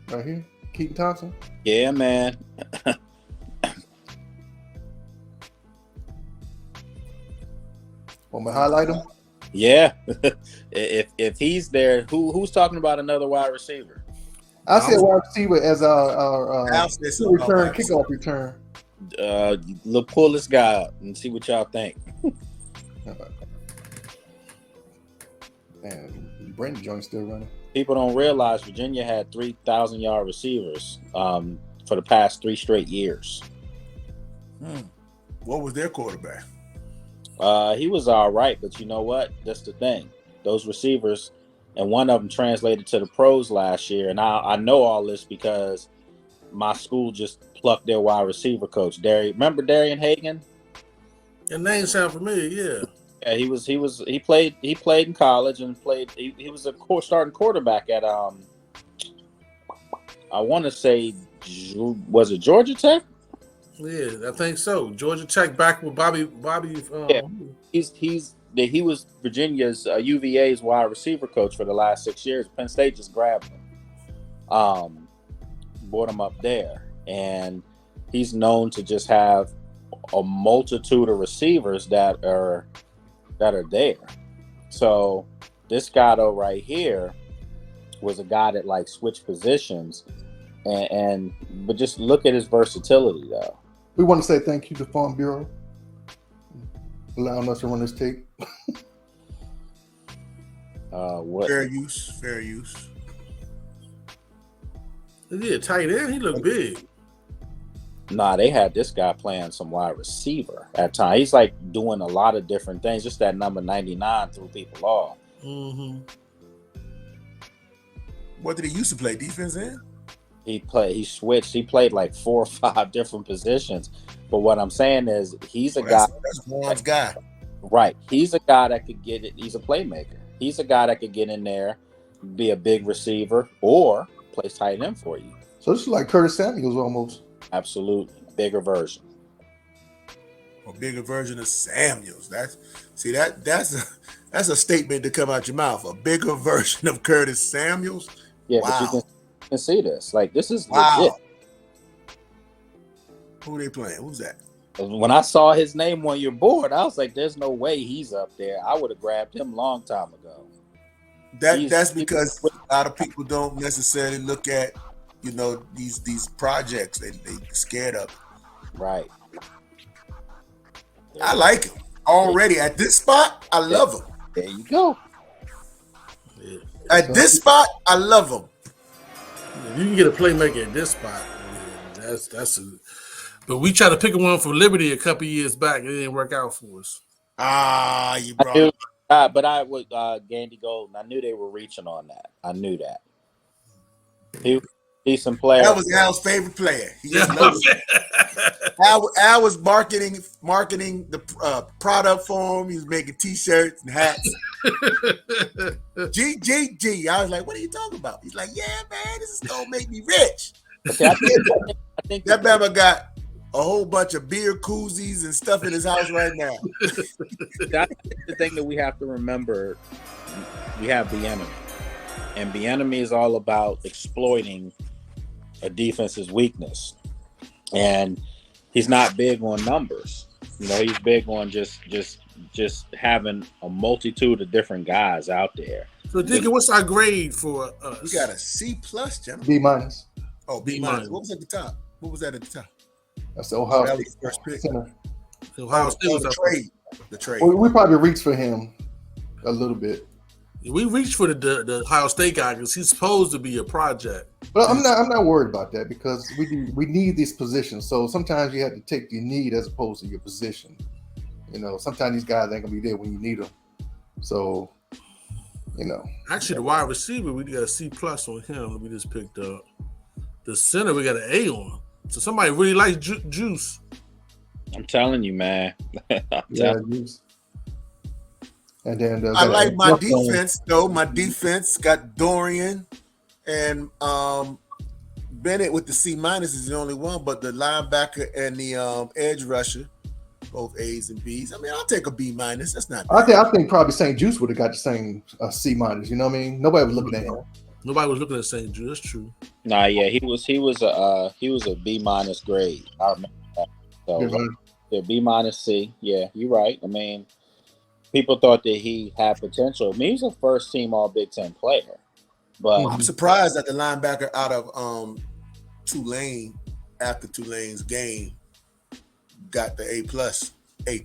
Right here? Keaton Thompson? Yeah, man. Want me to highlight him? Yeah. if he's there, who's talking about another wide receiver? I said wide receiver as our return, kickoff return. Look, pull this guy up and see what y'all think. And Brandon Jones still running. People don't realize Virginia had 3,000-yard receivers for the past 3 straight years. What was their quarterback? He was all right, but you know what? That's the thing. Those receivers, and one of them translated to the pros last year. And I know all this because my school just plucked their wide receiver coach. Remember Darian Hagan? Your name sound familiar, yeah. Yeah, he played in college and he was a starting quarterback at I want to say, was it Georgia Tech? Yeah, I think so. Georgia Tech back with Bobby. Yeah, he was Virginia's UVA's wide receiver coach for the last 6 years. Penn State just grabbed him, brought him up there, and he's known to just have a multitude of receivers that are there. So this guy though right here was a guy that like switched positions, but just look at his versatility though. We want to say thank you to Farm Bureau allowing us to run this tape. What? Fair use. Yeah, tight end. He looked big. Nah, they had this guy playing some wide receiver at times. He's like doing a lot of different things. Just that number 99 threw people off. Mm-hmm. What did he used to play? Defense end? He switched. He played like 4 or 5 different positions. But what I'm saying is he's a guy. That's Warren's guy. Right. He's a guy that could get it. He's a playmaker. He's a guy that could get in there, be a big receiver, or play tight end for you. So this is like Curtis Samuels almost. Absolutely. Bigger version. A bigger version of Samuels. That's a statement to come out your mouth. A bigger version of Curtis Samuels. Yeah, Wow. but you can see this. Like, this is Wow. legit. Who they playing? Who's that? When I saw his name on your board, I was like, "There's no way he's up there." I would have grabbed him a long time ago. That's because a lot of people don't necessarily look at, these projects. They scared of it. Right. I like him already at this spot. I love him. There you go. Yeah. At this spot, I love him. If you can get a playmaker at this spot, that's a. But we tried to pick one for Liberty a couple years back. It didn't work out for us. You brought. But I was Gandy Golden. I knew they were reaching on that. I knew that. He was a decent player. That was Al's favorite player. He just loved it. Al was marketing the product for him. He was making T-shirts and hats. G. I was like, "What are you talking about?" He's like, "Yeah, man, this is gonna make me rich." Okay, I think That Bama got a whole bunch of beer koozies and stuff in his house right now. That's the thing that we have to remember. We have the enemy, and the enemy is all about exploiting a defense's weakness. And he's not big on numbers. He's big on just having a multitude of different guys out there. So, Deacon, what's our grade for us? We got a C+, gentlemen. B minus. Oh, B minus. What was at the top? What was that at the top? That's the Ohio That State was the first pick. center. Ohio State was the our trade. The trade. We probably reached for him a little bit. We reached for the Ohio State guy because he's supposed to be a project. But I'm not worried about that because we need these positions. So sometimes you have to take your need as opposed to your position. Sometimes these guys ain't gonna be there when you need them. So, Actually, the wide receiver, we got a C+ on him that we just picked up. The center, we got an A on. So somebody really likes Juice. I'm telling you, man. Juice. And then I like my defense though. My defense got Dorian and Bennett with the C- is the only one, but the linebacker and the edge rusher, both A's and B's. I mean, I'll take a B-. That's not bad. I think probably St. Juice would have got the same C-. You know what I mean? Nobody was looking at him. Nobody was looking at St. Jude. That's true. Nah, yeah, he was a B- grade. I remember that. So yeah, B- C. Yeah, you're right. I mean, people thought that he had potential. I mean, he's a first team All Big Ten player. But I'm surprised that the linebacker out of Tulane after Tulane's game got the A+.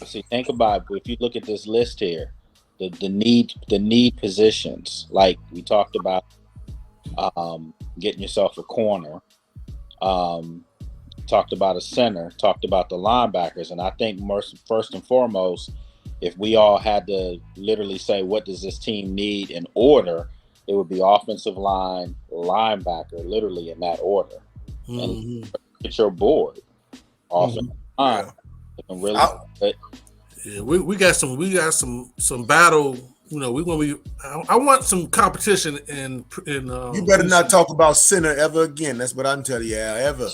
See, think about it. If you look at this list here, the need positions, like we talked about, getting yourself a corner, talked about a center, talked about the linebackers, and I think first and foremost, if we all had to literally say what does this team need in order, it would be offensive line, linebacker, literally in that order. And get your board offensive line. And really, yeah, we got some battle. We want to be. I want some competition in. You better not talk about center ever again. That's what I'm telling you, Al. Ever.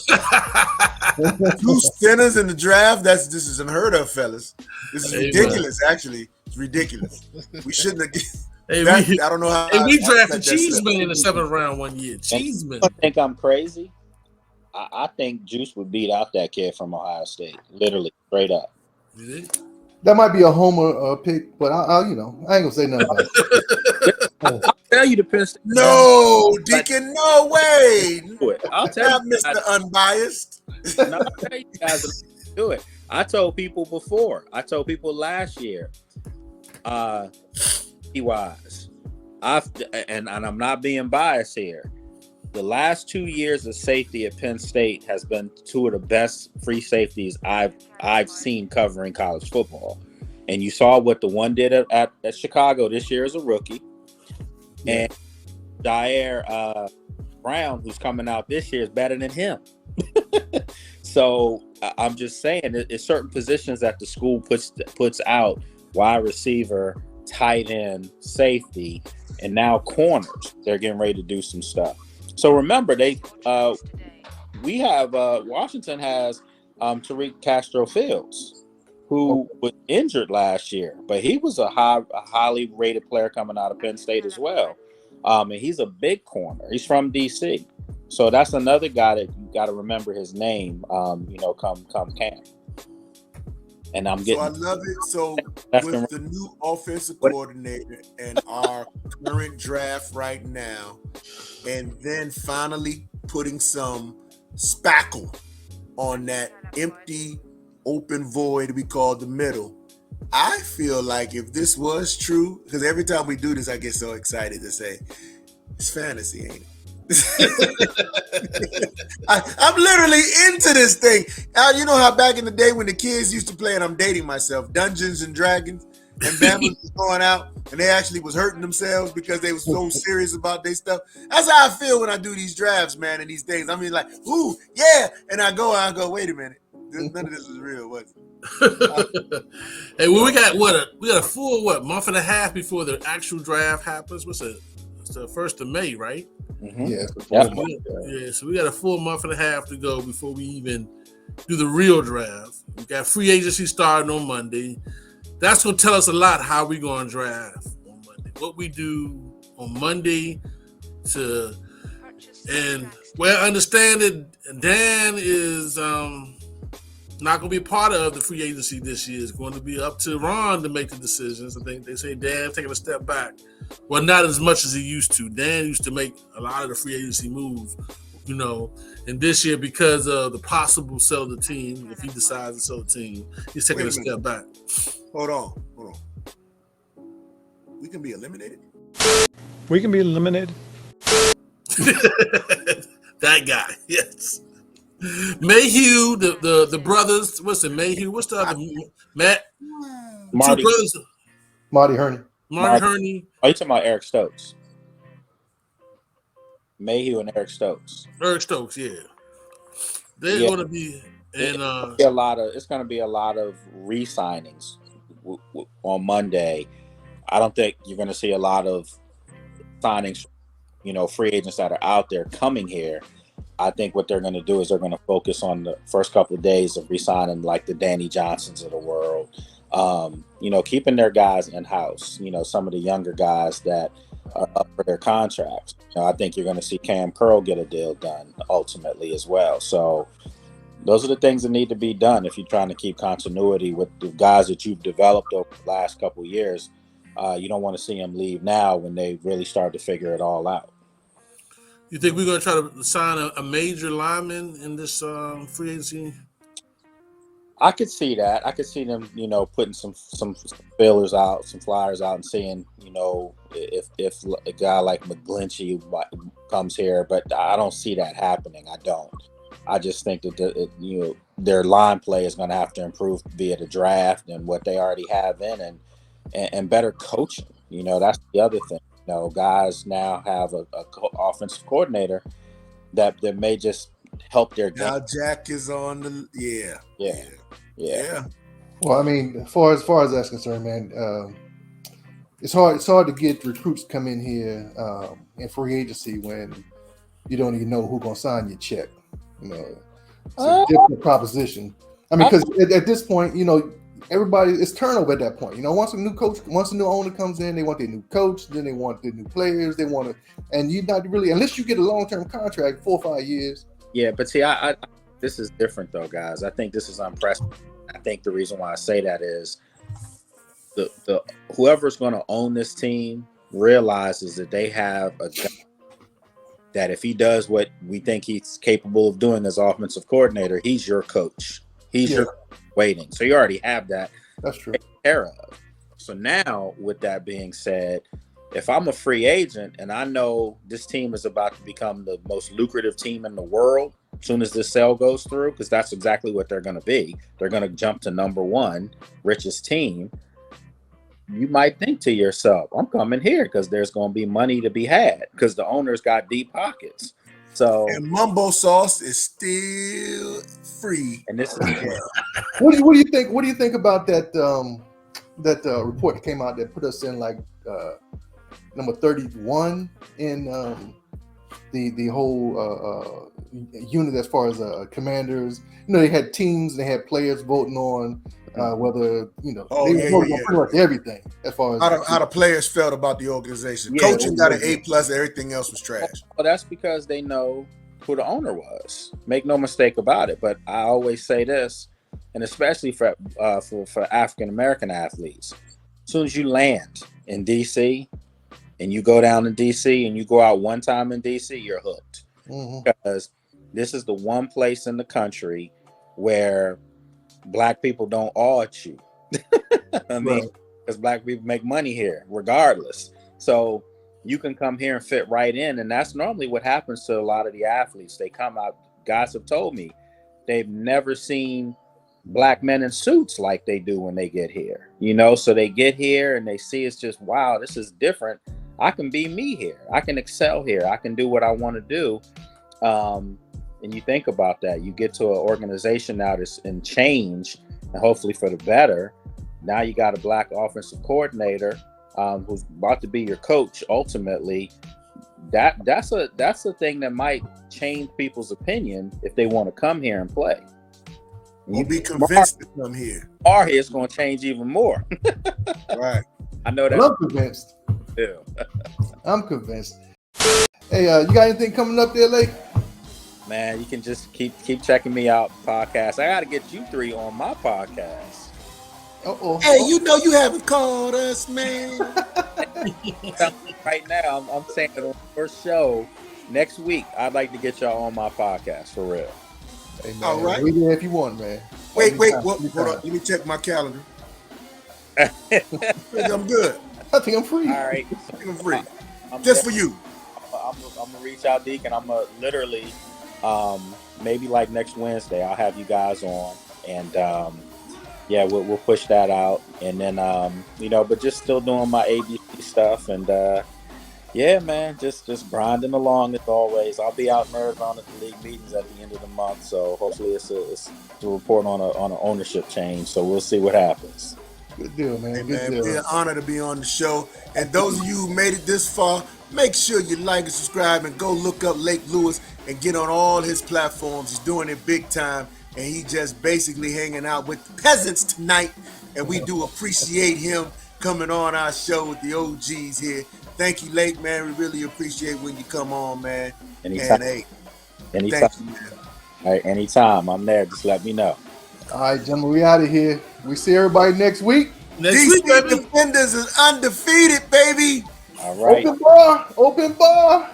2 centers in the draft. This is unheard of, fellas. This is ridiculous. Actually, it's ridiculous. We shouldn't have. I don't know how. And we drafted Cheeseman in the 7th round one year. Cheeseman. I think I'm crazy. I think Juice would beat out that kid from Ohio State, literally straight up. That might be a homer pick, but I ain't gonna say nothing about it. I'll tell you the Penn State. No, Deacon, no way. I'll tell you, Mr. Unbiased. No, I'll tell you guys do it. I told people before. I told people last year. Wise, and I'm not being biased here. The last 2 years of safety at Penn State has been 2 of the best free safeties I've seen covering college football. And you saw what the one did at Chicago this year as a rookie. Yeah. And Jair Brown, who's coming out this year, is better than him. So I'm just saying, it's certain positions that the school puts out: wide receiver, tight end, safety, and now corners. They're getting ready to do some stuff. So remember, Washington has Tariq Castro Fields, who was injured last year, but he was a highly rated player coming out of Penn State as well. And he's a big corner. He's from DC, so that's another guy that you got to remember his name. Come camp. And I'm getting. So I love it. So with the new offensive coordinator and our current draft right now, and then finally putting some spackle on that empty, open void we call the middle. I feel like if this was true, because every time we do this, I get so excited to say, it's fantasy, ain't it? I'm literally into this thing. Al, you know how back in the day when the kids used to play, and I'm dating myself, Dungeons and Dragons, and Bama was going out and they actually was hurting themselves because they was so serious about their stuff. That's how I feel when I do these drafts, man, and these things. I mean, like, ooh, yeah, and I go, wait a minute, none of this is real, was it? Hey, well, we got a full month and a half before the actual draft happens. It's the 1st of May, right? Mm-hmm. Yeah. So we got a full month and a half to go before we even do the real draft. We got free agency starting on Monday. That's going to tell us a lot how we're going to draft on Monday. What we do on Monday I understand that Dan is not going to be part of the free agency this year. It's going to be up to Ron to make the decisions. I think they say Dan taking a step back. Well, not as much as he used to. Dan used to make a lot of the free agency move, and this year, because of the possible sell of the team, if he decides to sell the team, he's taking a step back. Hold on. We can be eliminated? We can be eliminated. That guy, yes. Mayhew, the brothers. What's it? Mayhew. What's the other? Matt. Marty. Two brothers. Marty Herney. Marty Herney. Are you talking about Eric Stokes? Mayhew and Eric Stokes. Eric Stokes, yeah. They're going to be in. It's going to be a lot of re-signings on Monday. I don't think you're going to see a lot of signings. Free agents that are out there coming here. I think what they're going to do is they're going to focus on the first couple of days of re-signing like the Danny Johnsons of the world. Keeping their guys in-house, some of the younger guys that are up for their contracts. I think you're going to see Cam Curl get a deal done ultimately as well. So those are the things that need to be done if you're trying to keep continuity with the guys that you've developed over the last couple of years. You don't want to see them leave now when they really start to figure it all out. You think we're going to try to sign a major lineman in this free agency? I could see that. I could see them, putting some fillers out, some flyers out, and seeing, if a guy like McGlinchey comes here. But I don't see that happening. I don't. I just think that their line play is going to have to improve via the draft and what they already have in, and better coaching. That's the other thing. Guys now have a offensive coordinator that may just help their game. Now Jack is on the yeah. Well, I mean, as far as that's concerned, man, it's hard to get recruits to come in here in free agency when you don't even know who's gonna sign your check. It's a different proposition. I mean, because at this point, everybody, it's turnover at that point. Once a new owner comes in, they want their new coach, then they want their new players, and you're not really, unless you get a long-term contract, 4 or 5 years. Yeah, but see, I this is different though, guys. I think this is unprecedented. I think the reason why I say that is the whoever's going to own this team realizes that they have a guy that if he does what we think he's capable of doing as offensive coordinator, he's your coach. He's your waiting. So you already have that. That's true. Taken care of. So now, with that being said, if I'm a free agent and I know this team is about to become the most lucrative team in the world as soon as this sale goes through, because that's exactly what they're going to be. They're going to jump to number one, richest team. You might think to yourself, I'm coming here because there's going to be money to be had because the owner's got deep pockets. So and Mumbo Sauce is still free. And this is what do you think? What do you think about that report that came out that put us in like number 31 in the whole unit as far as commanders. They had teams, they had players voting on whether they voted on pretty much everything as far as how the players felt about the organization. Yeah, Coaching got an A+, everything else was trash. Well, that's because they know who the owner was. Make no mistake about it. But I always say this, and especially for African American athletes, as soon as you land in DC and you go down to DC and you go out one time in DC, you're hooked. Because this is the one place in the country where Black people don't awe at you. I mean, because Black people make money here regardless. So you can come here and fit right in. And that's normally what happens to a lot of the athletes. They come out, guys have told me, they've never seen Black men in suits like they do when they get here. So they get here and they see it's just, wow, this is different. I can be me here. I can excel here. I can do what I want to do. And you think about that. You get to an organization now that's in change and hopefully for the better. Now you got a Black offensive coordinator who's about to be your coach ultimately. That's a thing that might change people's opinion if they want to come here and play. You'll be convinced to come here. Or it's going to change even more. Right. I know that. I'm convinced. Yeah. I'm convinced. Hey, you got anything coming up there, Lake? Man, you can just keep checking me out. Podcast. I got to get you three on my podcast. Hey, you haven't called us, man. Right now, I'm saying it on the first show next week. I'd like to get y'all on my podcast for real. Hey, man, all right. We there if you want, man. Wait, hold on. Let me check my calendar. I'm good. I think I'm free. All right. I think I'm free. Just for you. I'm gonna reach out, Deacon. I'm gonna literally, maybe like next Wednesday, I'll have you guys on, and yeah, we'll push that out, and then but just still doing my ABC stuff, and yeah, man, just grinding along as always. I'll be out in Arizona at the league meetings at the end of the month, so hopefully it's a report on an ownership change. So we'll see what happens. Good deal, man. Hey, Good deal. It's an honor to be on the show. And those of you who made it this far, make sure you like and subscribe and go look up Lake Lewis and get on all his platforms. He's doing it big time. And he just basically hanging out with the peasants tonight. And we do appreciate him coming on our show with the OGs here. Thank you, Lake, man. We really appreciate when you come on, man. Anytime. And hey, Anytime. thank you, man. All right, anytime. I'm there. Just let me know. All right, gentlemen, we out of here. We see everybody next week. DC Defenders is undefeated, baby. All right. Open bar.